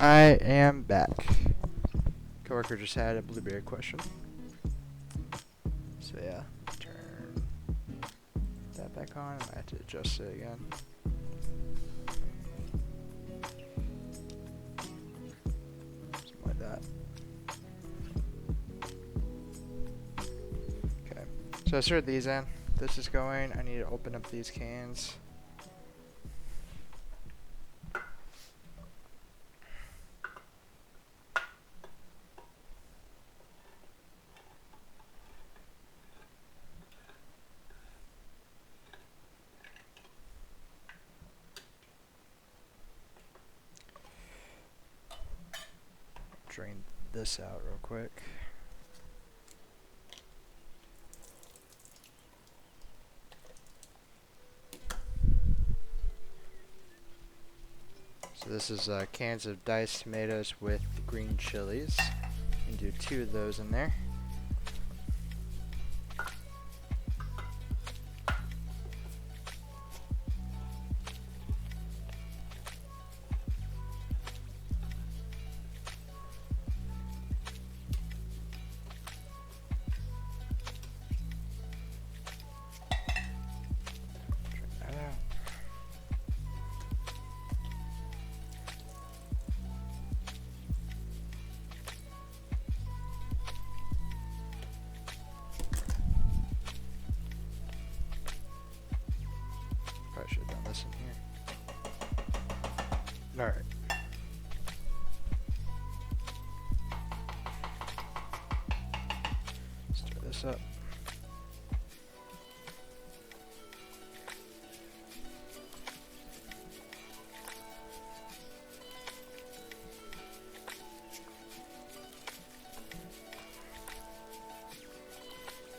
I am back. Coworker just had a blueberry question. So yeah, turn that back on. I might have to adjust it again. Something like that. Okay, so I started these in. This is going. I need to open up these cans. Drain this out real quick. So this is cans of diced tomatoes with green chilies. You can do 2 of those in there. this up.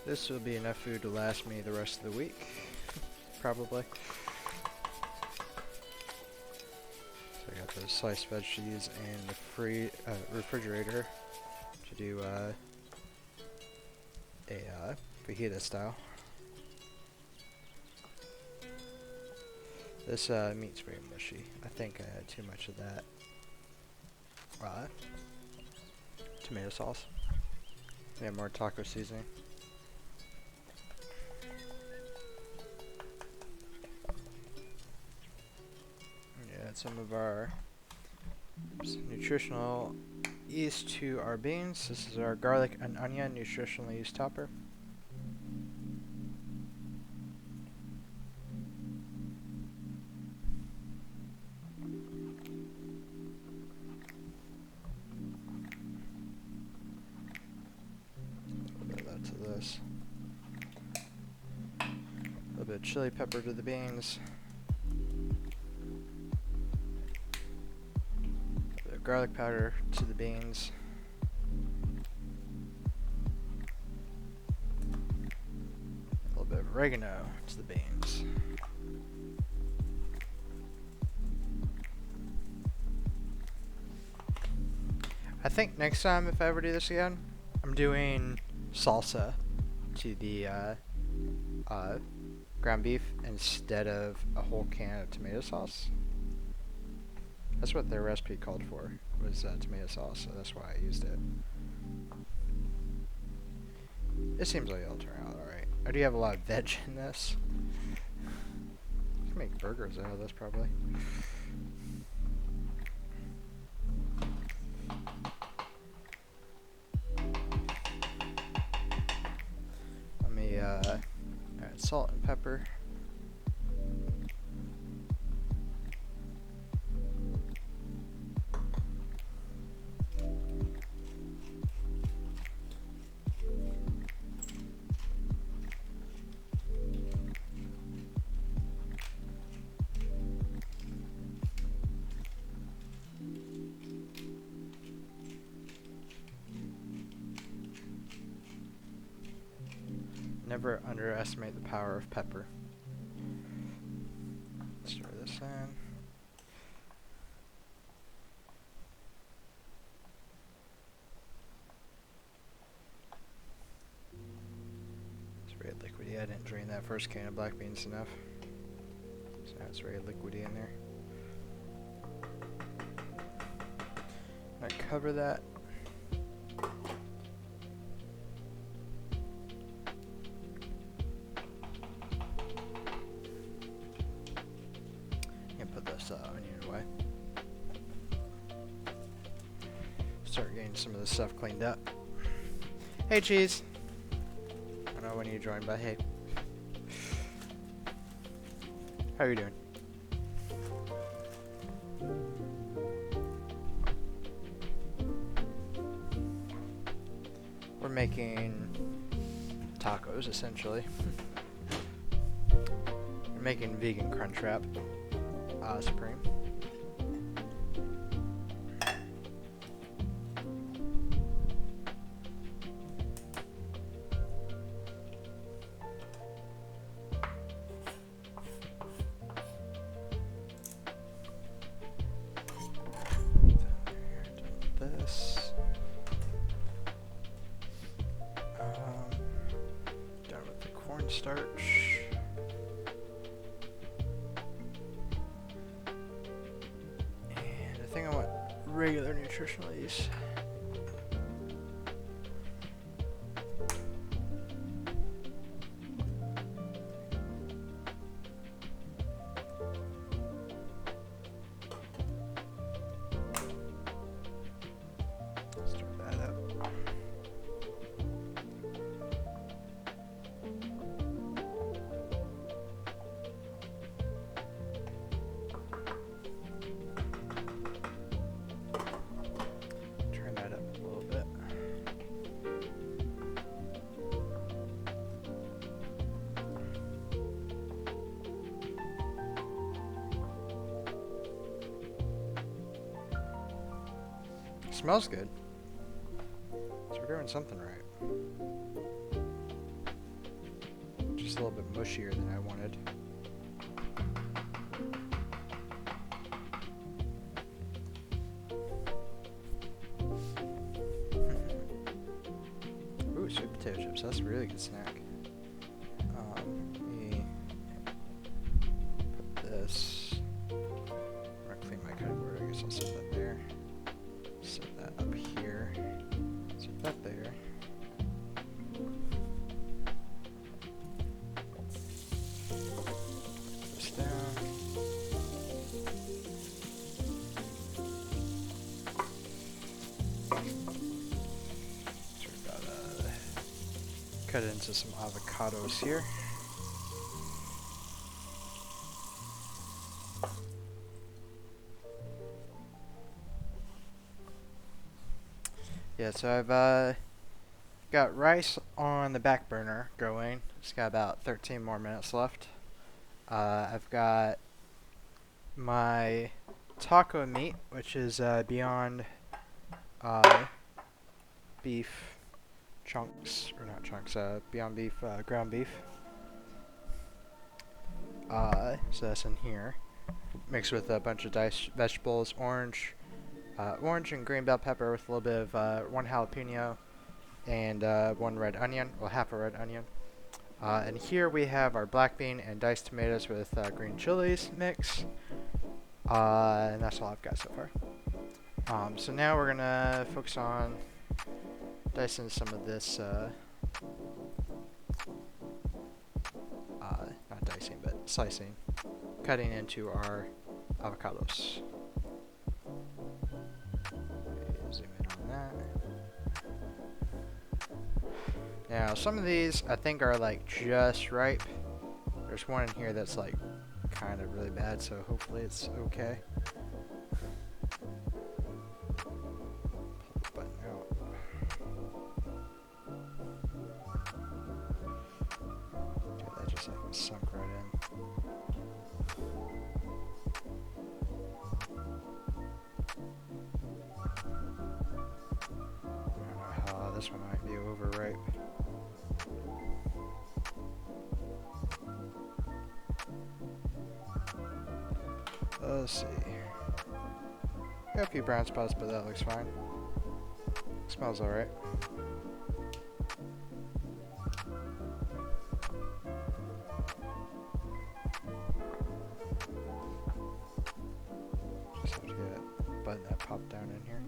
This will be enough food to last me the rest of the week, probably. So I got those sliced veggies and the refrigerator to do a fajita style. This meat's very mushy. I think I had too much of that tomato sauce. Yeah, more taco seasoning. Add some of our nutritional yeast to our beans. This is our garlic and onion nutritional yeast topper. A little bit of that to this. A little bit of chili pepper to the beans. Garlic powder to the beans. A little bit of oregano to the beans. I think next time, if I ever do this again, I'm doing salsa to the ground beef instead of a whole can of tomato sauce. That's what their recipe called for, was tomato sauce, so that's why I used it. It seems like it'll turn out alright. I do have a lot of veg in this. I can make burgers out of this, probably. Let me add salt and pepper. Never underestimate the power of pepper. Stir this in. It's very liquidy. I didn't drain that first can of black beans enough. So now it's very liquidy in there. I'm gonna cover that. Onion away. Start getting some of this stuff cleaned up. Hey, cheese. I don't know when you joined, but hey. How are you doing? We're making tacos, essentially. We're making vegan Crunchwrap. Supreme. This. Done with the cornstarch. I think I want regular nutritional yeast. Stir that up. smells good. So we're doing something right. Just a little bit mushier than I wanted. Ooh, sweet potato chips. That's a really good snack. Let me put this. I'm gonna clean my cutting board. I guess I'll set that there. Set that up here. Set that there. Put this down. So we've got cut it into some avocados here. Yeah, so I've got rice on the back burner going. It's got about 13 more minutes left. I've got my taco meat, which is Beyond Beef chunks, or not chunks, Beyond Beef ground beef. So that's in here, mixed with a bunch of diced vegetables, orange and green bell pepper with a little bit of 1 jalapeno and 1 red onion, well, half a red onion. And here we have our black bean and diced tomatoes with green chilies mix. And that's all I've got so far. So now we're gonna focus on dicing some of this, not dicing, but slicing, cutting into our avocados. Zoom in on that. Now, some of these I think are like just ripe. There's one in here that's like kind of really bad, so hopefully it's okay. Pull the button out. Okay, that just like sunk right in. This one might be overripe. Let's see. Got a few brown spots, but that looks fine. Smells alright. Just have to get a button that popped down in here.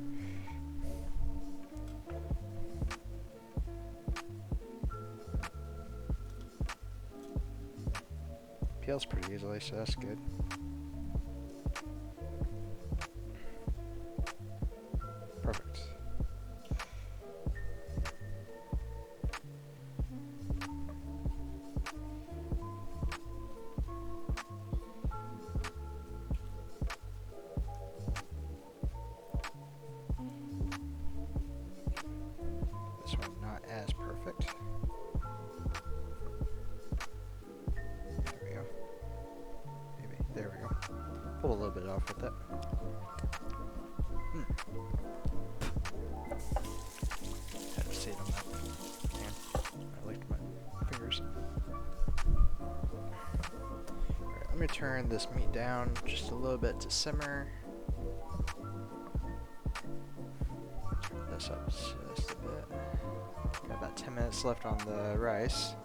Peels pretty easily, so that's good. Perfect. This one not as perfect. There we go. Pull a little bit off with that. Had to see it on that hand. I licked my fingers. Alright, let me turn this meat down just a little bit to simmer. Turn this up just a bit. Got about 10 minutes left on the rice.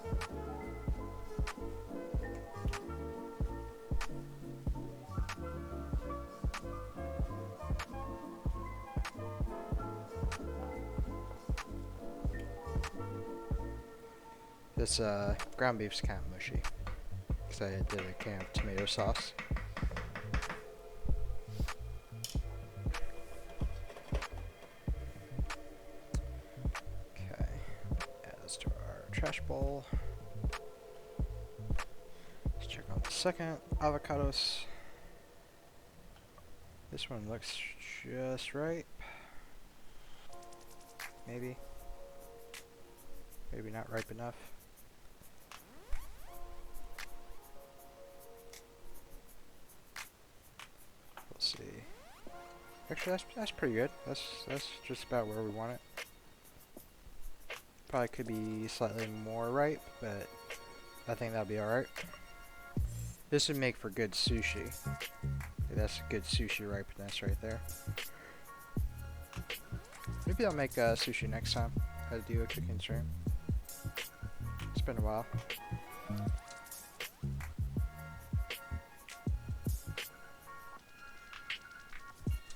This ground beef's kind of mushy because I did a can of tomato sauce. Okay, add this to our trash bowl. Let's check on the second avocados. This one looks just right. Maybe not ripe enough. Let's see. Actually, that's pretty good. That's just about where we want it. Probably could be slightly more ripe, but I think that'll be alright. This would make for good sushi. Okay, that's good sushi ripeness right there. Maybe I'll make sushi next time I do a cooking stream. It's been a while.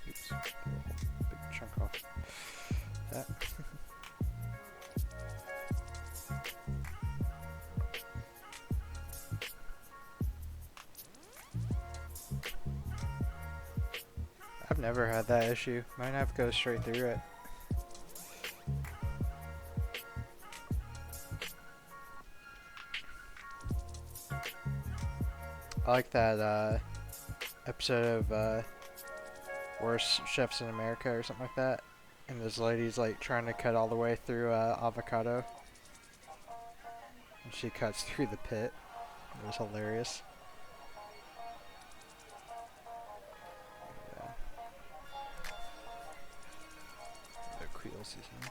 Oops. Big chunk off that. I've never had that issue. Might have to go straight through it. I like that episode of Worst Chefs in America or something like that. And this lady's like trying to cut all the way through avocado. And she cuts through the pit. It was hilarious. The Creole seasoning.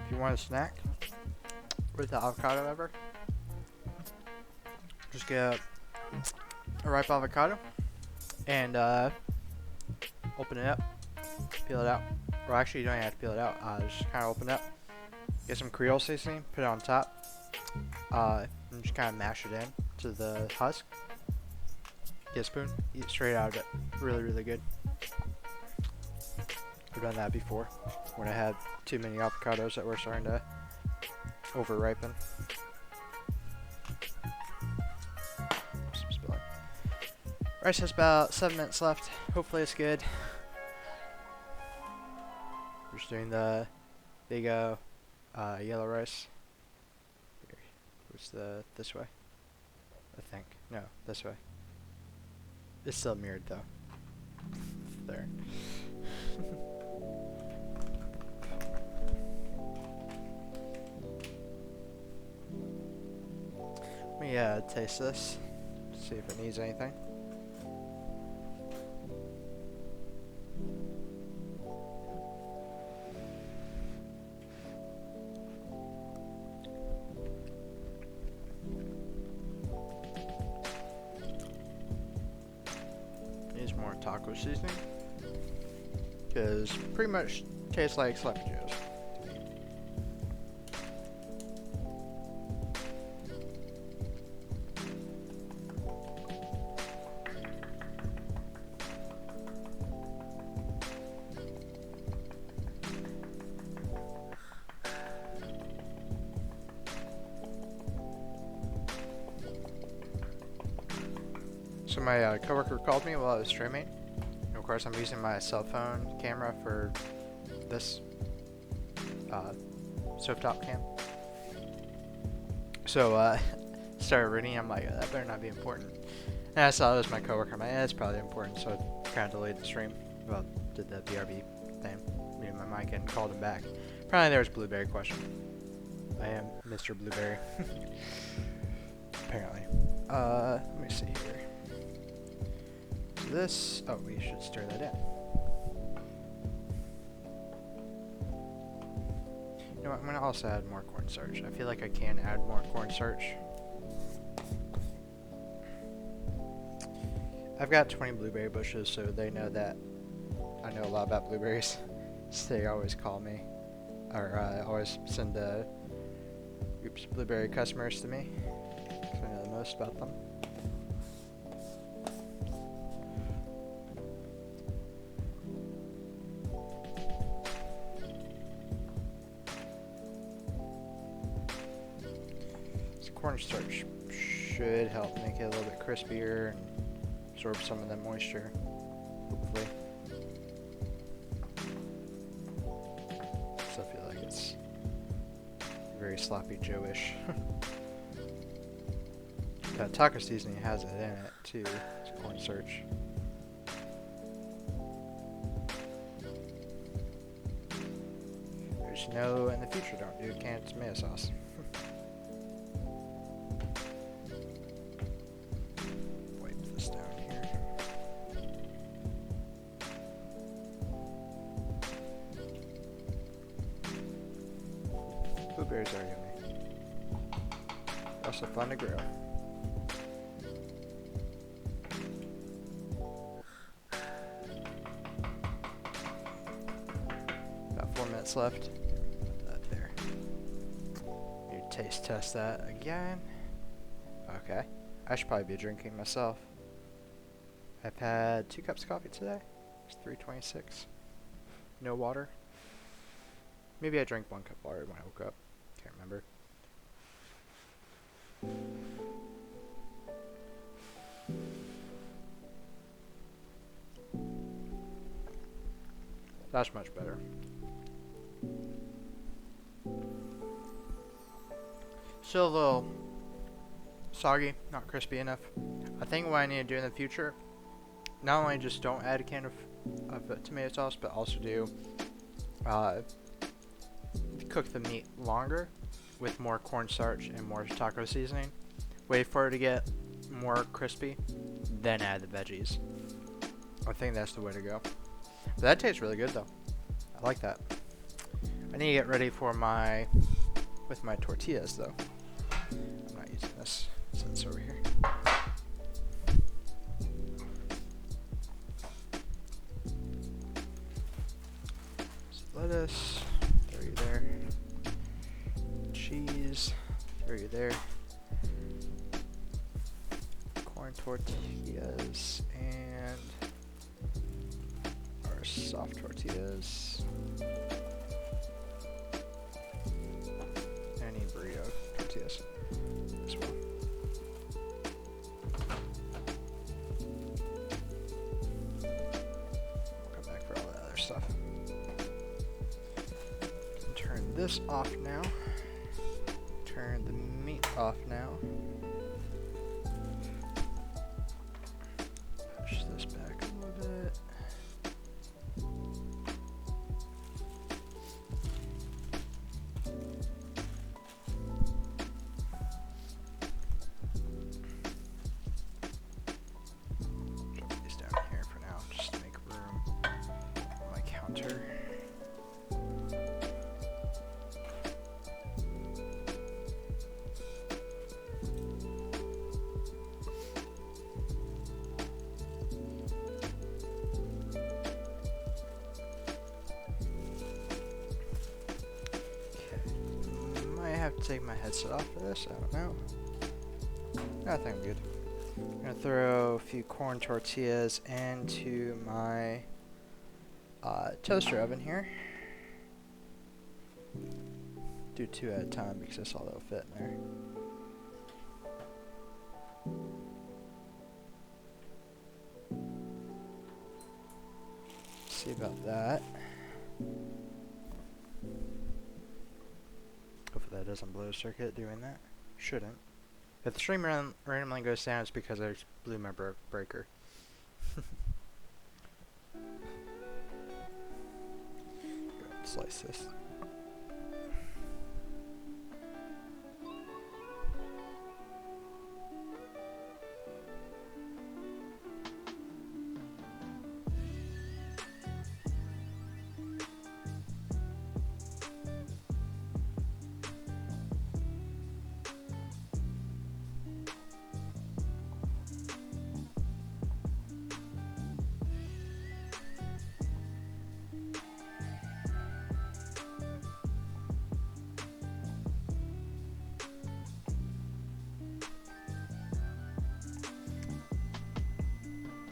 If you want a snack with the avocado ever, just get a ripe avocado and open it up, peel it out. Or actually, you don't even have to peel it out. Just kind of open it up, get some Creole seasoning, put it on top, and just kind of mash it in to the husk. Get a spoon, eat straight out of it. Really, really good. I've done that before when I had too many avocados that were starting to over ripen. Rice has about 7 minutes left. Hopefully it's good. We're just doing the Bigo yellow rice. Here. Where's the this way? I think. No, this way. It's still mirrored though. There. Let me taste this. See if it needs anything. Needs more taco seasoning. Because pretty much tastes like Sloppy Joe's. So my coworker called me while I was streaming. And of course I'm using my cell phone camera for this stovetop cam. So started reading, I'm like, that better not be important. And I saw it was my coworker, I'm like, it's probably important, so I kind of delayed the stream. Well, did the BRB thing, muted my mic and called him back. Apparently there was a blueberry question. I am Mr. Blueberry. Apparently. Let me see here. This, oh, we should stir that in. You know what, I'm gonna also add more cornstarch. I feel like I can add more cornstarch. I've got 20 blueberry bushes, so they know that I know a lot about blueberries. So they always call me, or always send blueberry customers to me, because I know the most about them. Cornstarch should help make it a little bit crispier and absorb some of the moisture, hopefully. So I feel like it's very Sloppy Joe-ish. That taco seasoning has it in it too. It's cornstarch. know in the future don't do canned tomato sauce. Wipe this down here. Blueberries are yummy. Also fun to grow. About 4 minutes left. Put that there. Need to taste test that again. Okay. I should probably be drinking myself. I've had 2 cups of coffee today. It's 3:26. No water. Maybe I drank 1 cup of water when I woke up. Can't remember. That's much better. Still a little soggy, not crispy enough. I think what I need to do in the future, not only just don't add a can of tomato sauce, but also do cook the meat longer with more cornstarch and more taco seasoning. Wait for it to get more crispy, then add the veggies. I think that's the way to go. But that tastes really good though. I like that. I need to get ready for with my tortillas though. I'm not using this since it's over here. So lettuce, throw you there. Cheese, throw you there. Corn tortillas and our soft tortillas. Any burrito tortillas as well. We'll come back for all that other stuff. Turn this off now. Turn the meat off now. Push this back a little bit. Drop these down here for now, just to make room on my counter. Have to take my headset off for this. I don't know. I think I'm good. I'm gonna throw a few corn tortillas into my toaster oven here. Do 2 at a time because that's all that'll fit in there. See about that. Hopefully that doesn't blow a circuit doing that. Shouldn't. If the stream randomly goes down, it's because I just blew my breaker. Slice this.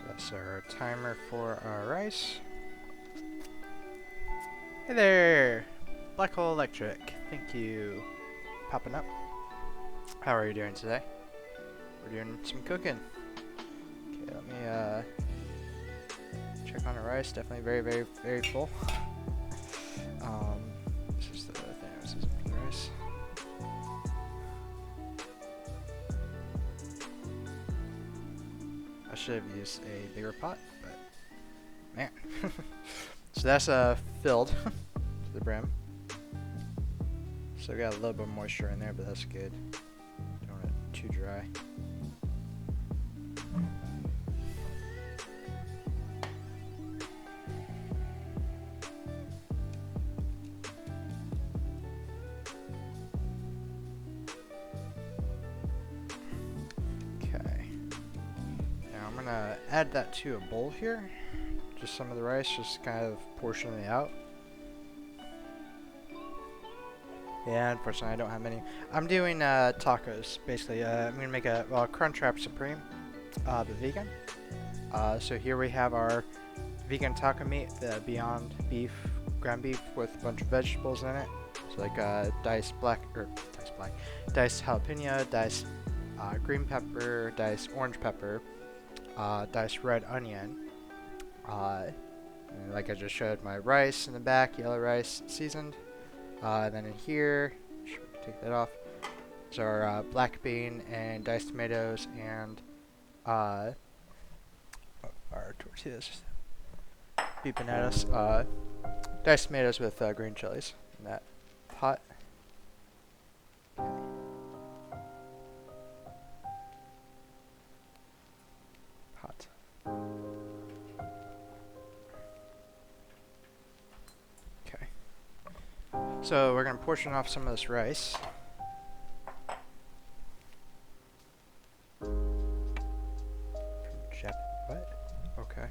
That's our timer for our rice. Hey there! Black Hole Electric. Thank you. Popping up. How are you doing today? We're doing some cooking. Okay, let me check on the rice. Definitely very, very, very full. This is the other thing I was using for the rice. I should have used a bigger pot, but man. So that's filled to the brim. So we got a little bit of moisture in there, but that's good. Don't want it too dry. Okay. Now I'm gonna add that to a bowl here. Just some of the rice, just kind of portioning it out. Yeah, unfortunately I don't have many. I'm doing tacos, basically. I'm going to make a Crunchwrap Supreme, but vegan. So here we have our vegan taco meat, the Beyond Beef, ground beef with a bunch of vegetables in it. So like diced jalapeno, diced green pepper, diced orange pepper, diced red onion. And like I just showed, my rice in the back, yellow rice, seasoned. And then in here, take that off, is our black bean and diced tomatoes and our tortillas beeping at us. Diced tomatoes with green chilies in that pot. Hot. Okay. So we're gonna portion off some of this rice. What? Okay.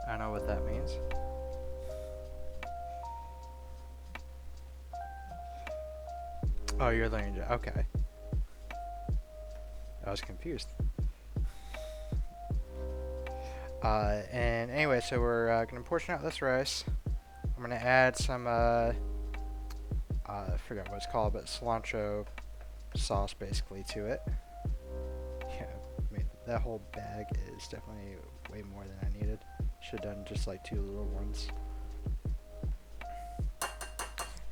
I don't know what that means. Oh, you're learning to. Okay. I was confused. And anyway, so we're gonna portion out this rice. I'm gonna add some, I forgot what it's called, but cilantro sauce basically to it. Yeah, I mean, that whole bag is definitely way more than I needed. Should have done just like 2 little ones.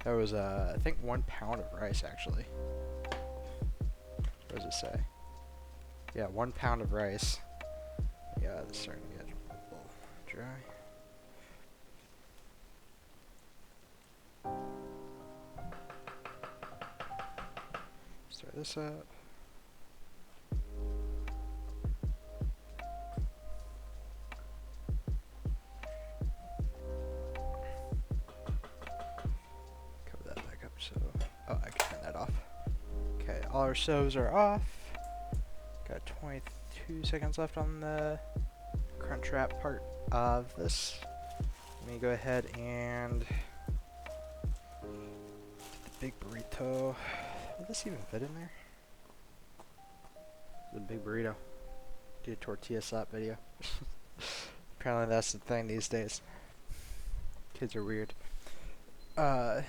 That was, I think 1 pound of rice actually. What does it say? Yeah, 1 pound of rice. Yeah, it's starting to get a little dry. Start this up. Cover that back up so... Oh, I can turn that off. Okay, all our stoves are off. Got 22 seconds left on the Crunchwrap part of this. Let me go ahead and... the big burrito. Will this even fit in there? The big burrito. Do a tortilla slap video. Apparently that's the thing these days. Kids are weird. Okay,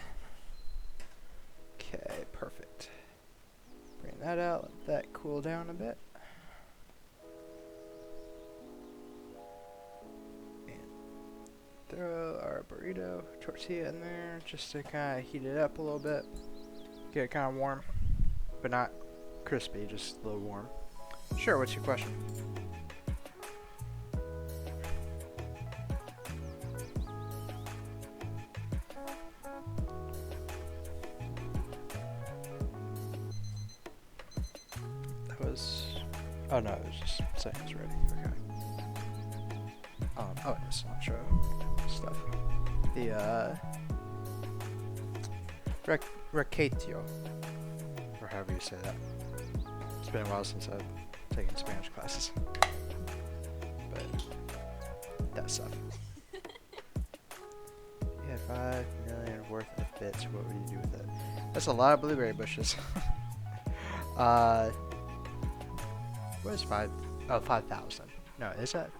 perfect. Bring that out, let that cool down a bit. And throw our burrito tortilla in there just to kind of heat it up a little bit. Get it kind of warm, but not crispy, just a little warm. Sure, what's your question? That was... oh no, it was just saying it's ready. Okay. Oh, it's cilantro stuff. The, recatio, or however you say that. It's been a while since I've taken Spanish classes, but that stuff. You had 5 million worth of bits. What would you do with it? That's a lot of blueberry bushes. What is 5? Oh, 5,000. No, is that?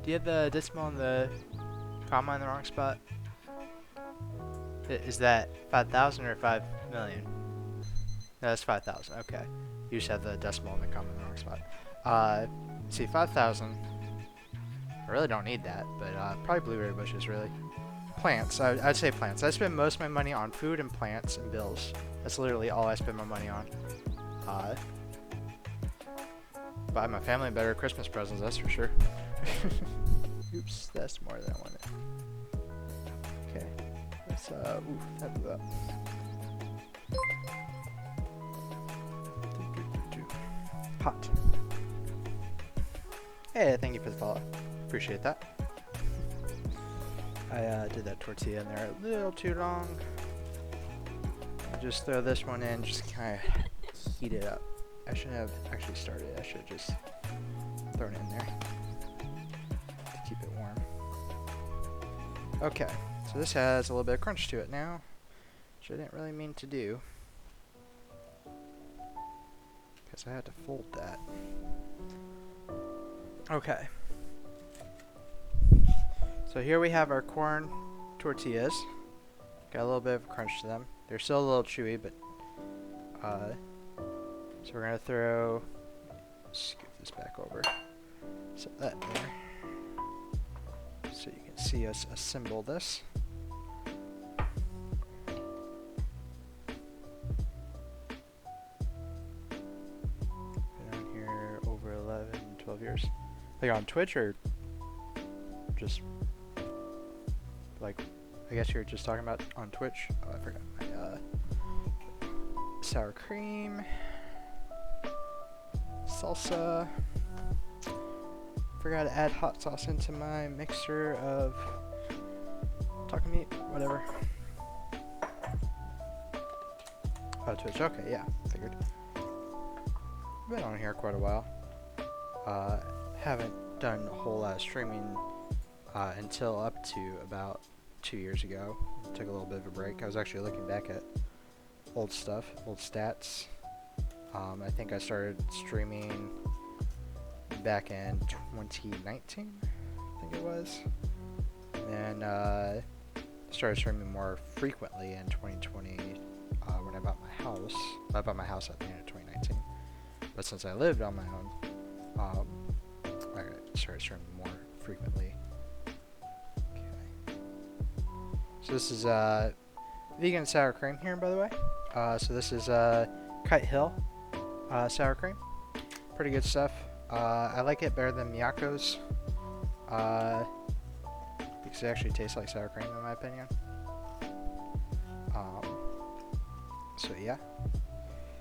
Do you have the decimal and the comma in the wrong spot? Is that 5,000 or 5 million? No, that's 5,000. Okay. You just have the decimal and the comma in the wrong spot. See, 5,000. I really don't need that, but probably blueberry bushes, really. Plants. I'd say plants. I spend most of my money on food and plants and bills. That's literally all I spend my money on. Buy my family better Christmas presents, that's for sure. Oops, that's more than I wanted. Okay. So, ooh, that blew up. Hot. Hey, thank you for the follow. Appreciate that. I did that tortilla in there a little too long. I'll just throw this one in, just kind of heat it up. I shouldn't have actually started. I should have just thrown it in there to keep it warm. Okay, so this has a little bit of crunch to it now, which I didn't really mean to do, because I had to fold that. Okay. So here we have our corn tortillas. Got a little bit of crunch to them. They're still a little chewy, but so we're gonna throw, scoot this back over, set that there, so you can see us assemble this. Been on here over 11, 12 years. Like on Twitch or just like, I guess you're just talking about on Twitch. Oh, I forgot my sour cream, salsa. Forgot to add hot sauce into my mixture of taco meat, whatever. Oh, Twitch. Okay, yeah, figured. Been on here quite a while. Haven't done a whole lot of streaming until up to about 2 years ago. Took a little bit of a break. I was actually looking back at old stuff, old stats. I think I started streaming back in 2019, I think it was. And started streaming more frequently in 2020 when I bought my house. I bought my house at the end of 2019. But since I lived on my own, I started streaming more frequently. Okay. So this is vegan sour cream here, by the way. So this is Kite Hill sour cream. Pretty good stuff. I like it better than Miyako's because it actually tastes like sour cream in my opinion. So yeah,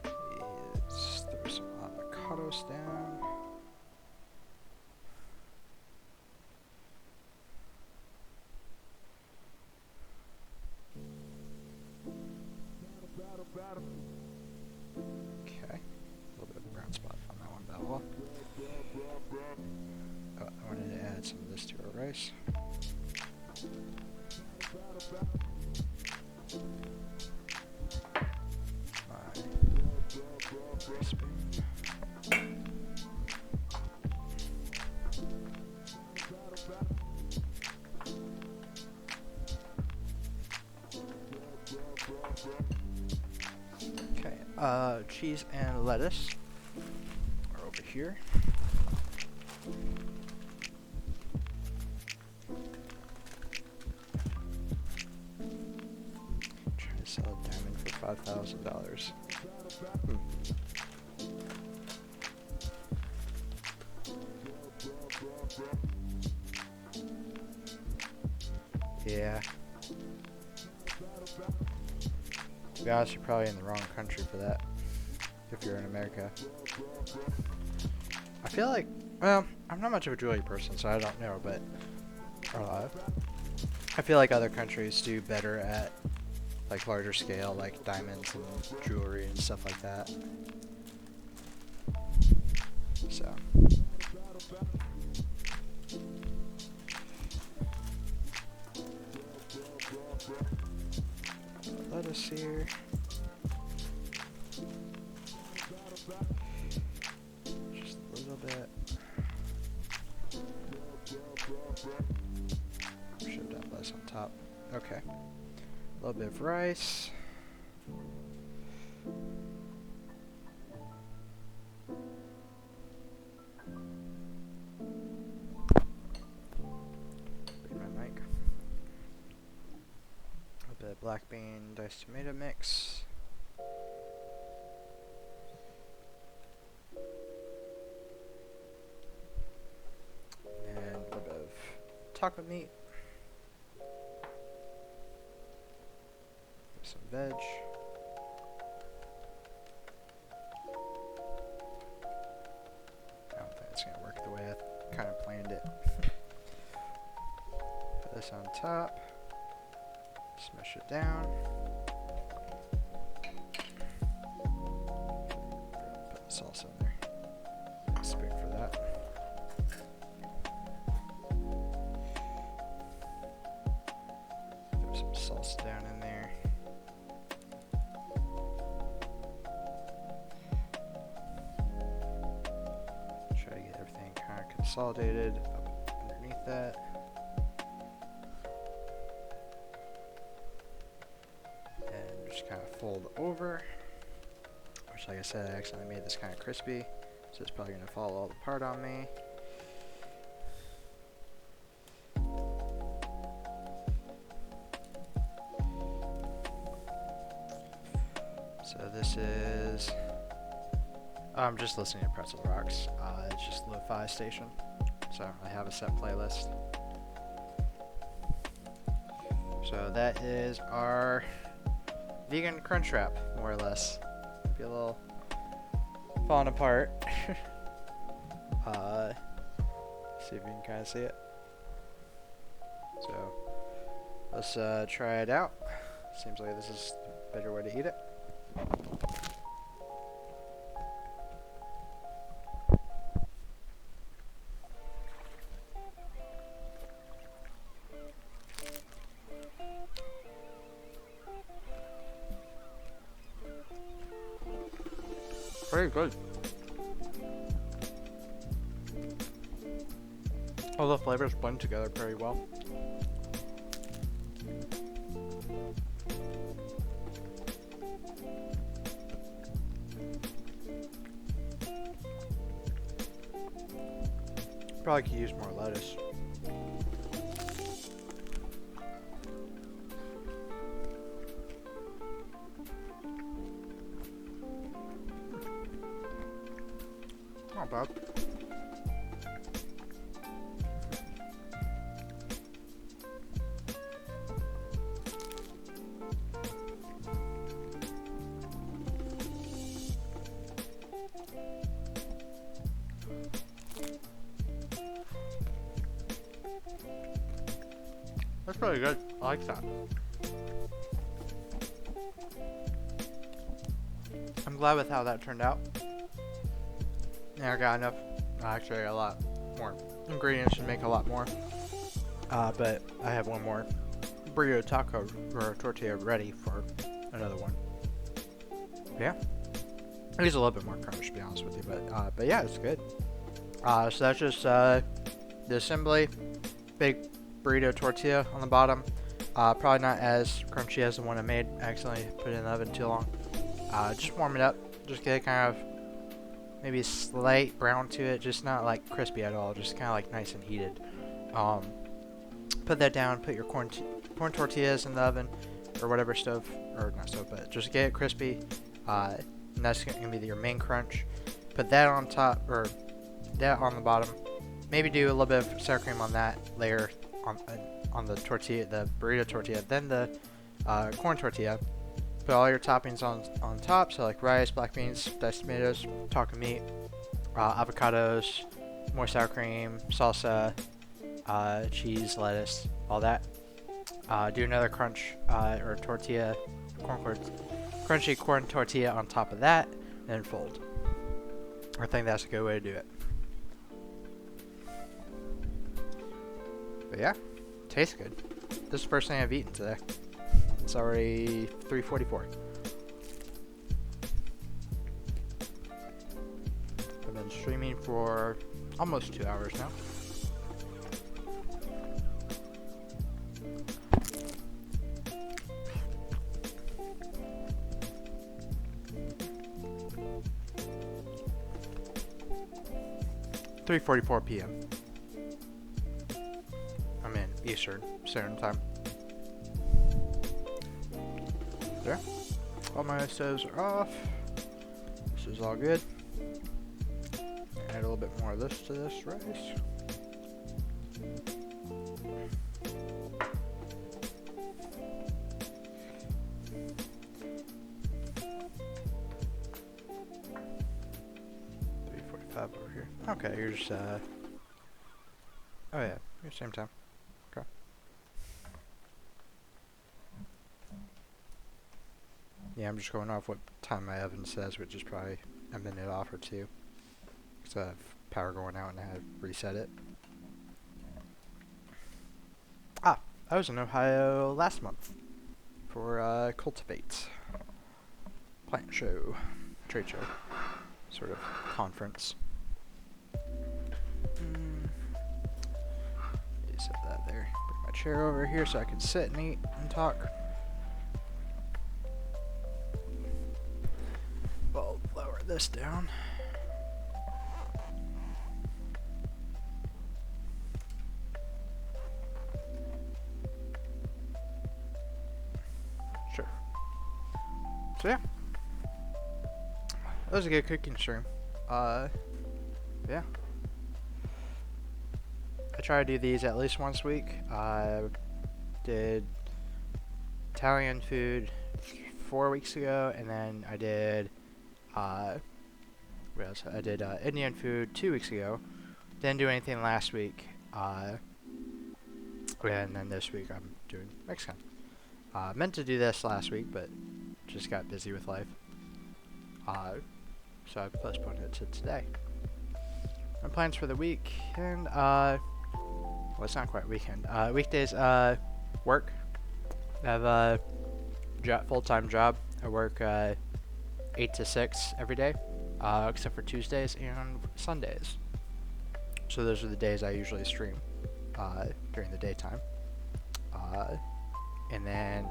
let's throw some avocados down. Okay, a little bit of a brown spot on that one, that well. Oh, I wanted to add some of this to our rice. My spoon. Okay, cheese and lettuce are over here. Trying to sell a diamond for $5,000. Yeah. To be honest, you're probably in the wrong country for that, if you're in America. I feel like, well, I'm not much of a jewelry person, so I don't know, but I feel like other countries do better at, like, larger scale, like diamonds and jewelry and stuff like that. So. Lettuce here. Just a little bit. Should have done less on top. Okay. A little bit of rice. Black bean diced tomato mix. And a little bit of taco meat. some veg. I don't think it's gonna work the way I kind of planned it. Put this on top. Smush it down. Put the salsa in there. A spoon for that. Throw some salsa down in there. Try to get everything kind of consolidated up underneath that. And just kind of fold over. Which, like I said, I accidentally made this kind of crispy. So it's probably going to fall all apart on me. So this is... I'm just listening to Pretzel Rocks. It's just Lo-Fi Station. So I have a set playlist. So that is our vegan crunch wrap, more or less. Be a little falling apart. See if you can kind of see it. So let's try it out. Seems like this is a better way to eat it. Very good. All the flavors blend together very well. Probably could use more lettuce. Not bad. That's pretty good. I like that. I'm glad with how that turned out. Yeah, I got enough. Actually, a lot more ingredients to make a lot more. But I have one more burrito taco or tortilla ready for another one. Yeah, it needs a little bit more crunch, to be honest with you. But yeah, it's good. So that's just the assembly. Big burrito tortilla on the bottom. Probably not as crunchy as the one I made. I accidentally put it in the oven too long. Just warm it up. Just get it kind of maybe a slight brown to it. Just not like crispy at all. Just kind of like nice and heated. Put that down. Put your corn tortillas in the oven or whatever stove, or not stove, but just get it crispy. And that's gonna be your main crunch. Put that on top, or that on the bottom. Maybe do a little bit of sour cream on that layer on the tortilla, the burrito tortilla, then the corn tortilla. Put all your toppings on top, so like rice, black beans, diced tomatoes, taco meat, avocados, more sour cream, salsa, cheese, lettuce, all that. Do another crunch or tortilla, crunchy corn tortilla on top of that, and then fold. I think that's a good way to do it. But yeah, tastes good. This is the first thing I've eaten today. It's already 3:44. I've been streaming for almost 2 hours now. (3:44 p.m.) I'm in Eastern Standard Time. There. All my stoves are off. This is all good. Add a little bit more of this to this rice. 5 over here. Okay, here's, oh yeah, you're same time. Okay. Yeah, I'm just going off what time my oven says, which is probably a minute off or two. Because I have power going out and I had to reset it. Ah, I was in Ohio last month for Cultivate plant show, trade show, sort of conference. Set that there. Bring my chair over here so I can sit and eat and talk. I'll lower this down. Sure. So yeah. That was a good cooking stream. Yeah. I try to do these at least once a week. I did Italian food 4 weeks ago, and then I did what else? I did Indian food 2 weeks ago. Didn't do anything last week. And then this week I'm doing Mexican. Meant to do this last week, but just got busy with life. So I postponed it to today. My plans for the week, and well, it's not quite weekend. Weekdays, work. I have a full-time job. I work 8 to 6 every day, except for Tuesdays and Sundays. So those are the days I usually stream during the daytime. And then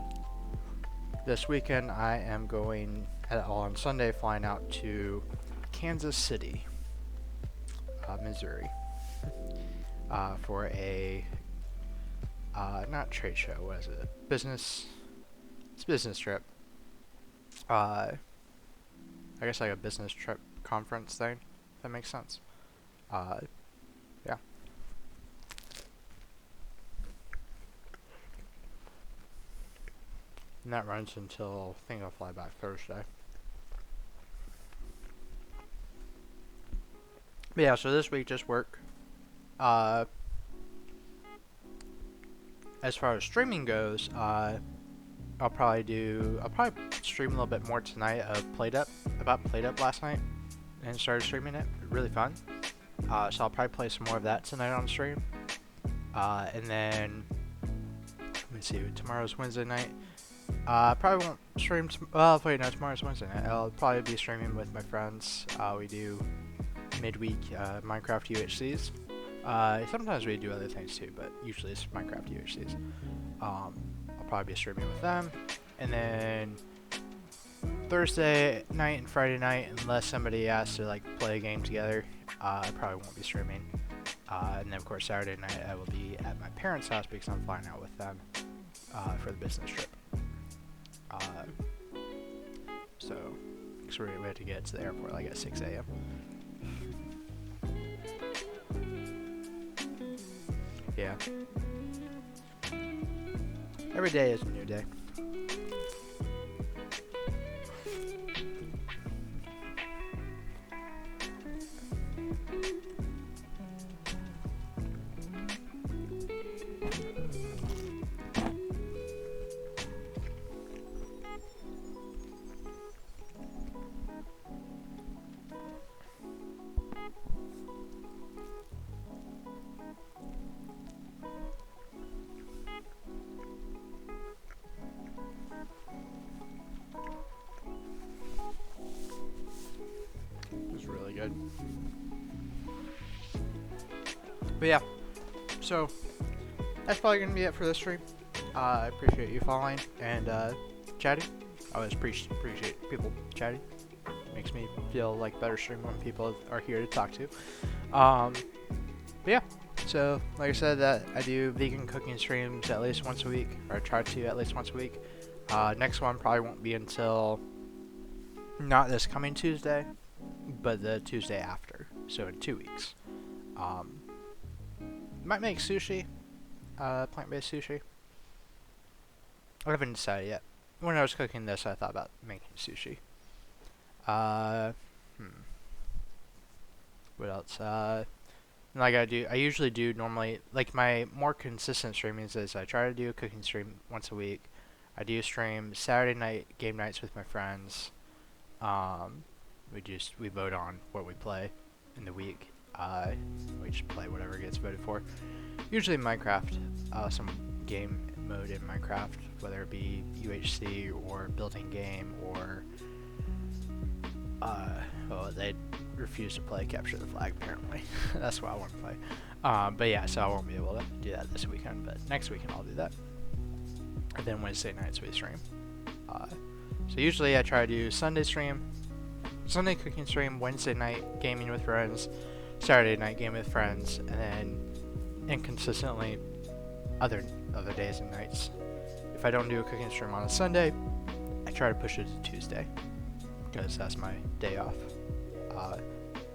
this weekend I am going on Sunday, flying out to Kansas City, Missouri, for a not trade show. What is it? Business. It's a business trip. I guess like a business trip conference thing. If that makes sense. Yeah. And that runs until I think I'll fly back Thursday. But yeah, so this week just work. As far as streaming goes, I'll probably stream a little bit more tonight of about PlateUp last night, and started streaming it. Really fun. So I'll probably play some more of that tonight on stream. And then let me see. Tomorrow's Wednesday night. Probably won't stream. Well, wait, no, tomorrow's Wednesday night. I'll probably be streaming with my friends. We do midweek Minecraft UHCs. Sometimes we do other things too, but usually it's Minecraft UHCs. I'll probably be streaming with them, and then Thursday night and Friday night, unless somebody asks to like play a game together, I probably won't be streaming. And then of course Saturday night I will be at my parents' house because I'm flying out with them for the business trip. So we had to get to the airport like at 6 a.m. Yeah. Every day is a new day. Good. But yeah, so that's probably gonna be it for this stream. I appreciate you following and chatting. I always appreciate people chatting. Makes me feel like a better stream when people are here to talk to. But yeah, so like I said, that I do vegan cooking streams at least once a week, or I try to at least once a week. Next one probably won't be until not this coming Tuesday, but the Tuesday after, so in 2 weeks. Might make sushi, plant-based sushi. I haven't decided yet. When I was cooking this, I thought about making sushi. What else? Like I usually do normally, like my more consistent streamings is I try to do a cooking stream once a week. I do stream Saturday night game nights with my friends. Um, we vote on what we play in the week. We just play whatever gets voted for. Usually Minecraft, some game mode in Minecraft, whether it be UHC or building game or well, they refuse to play Capture the Flag apparently. That's what I want to play. But yeah, so I won't be able to do that this weekend, but next weekend I'll do that. And then Wednesday nights we stream. So usually I try to do Sunday stream, Sunday cooking stream, Wednesday night gaming with friends, Saturday night gaming with friends, and then inconsistently other days and nights. If I don't do a cooking stream on a Sunday, I try to push it to Tuesday because that's my day off.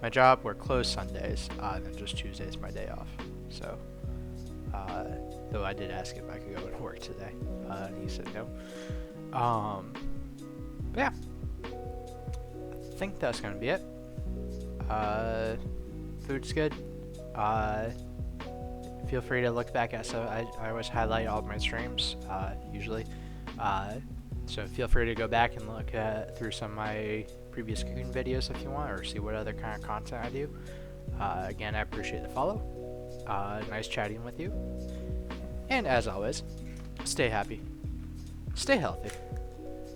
My job, we're closed Sundays, and then just Tuesday is my day off. So, though I did ask if I could go to work today, he said no. But yeah, I think that's gonna be it. Food's good. Feel free to look back at so I always highlight all of my streams usually. So feel free to go back and look through some of my previous cooking videos if you want, or see what other kind of content I do. Again, I appreciate the follow. Nice chatting with you. And as always, stay happy, stay healthy.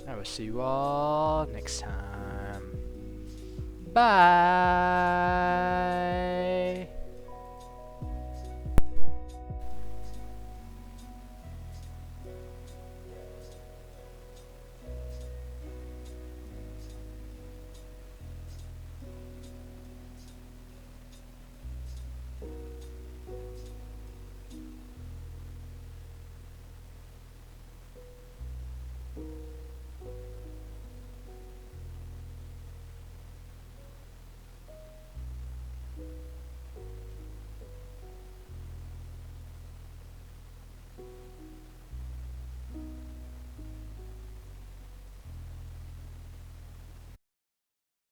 I will see you all next time. Bye.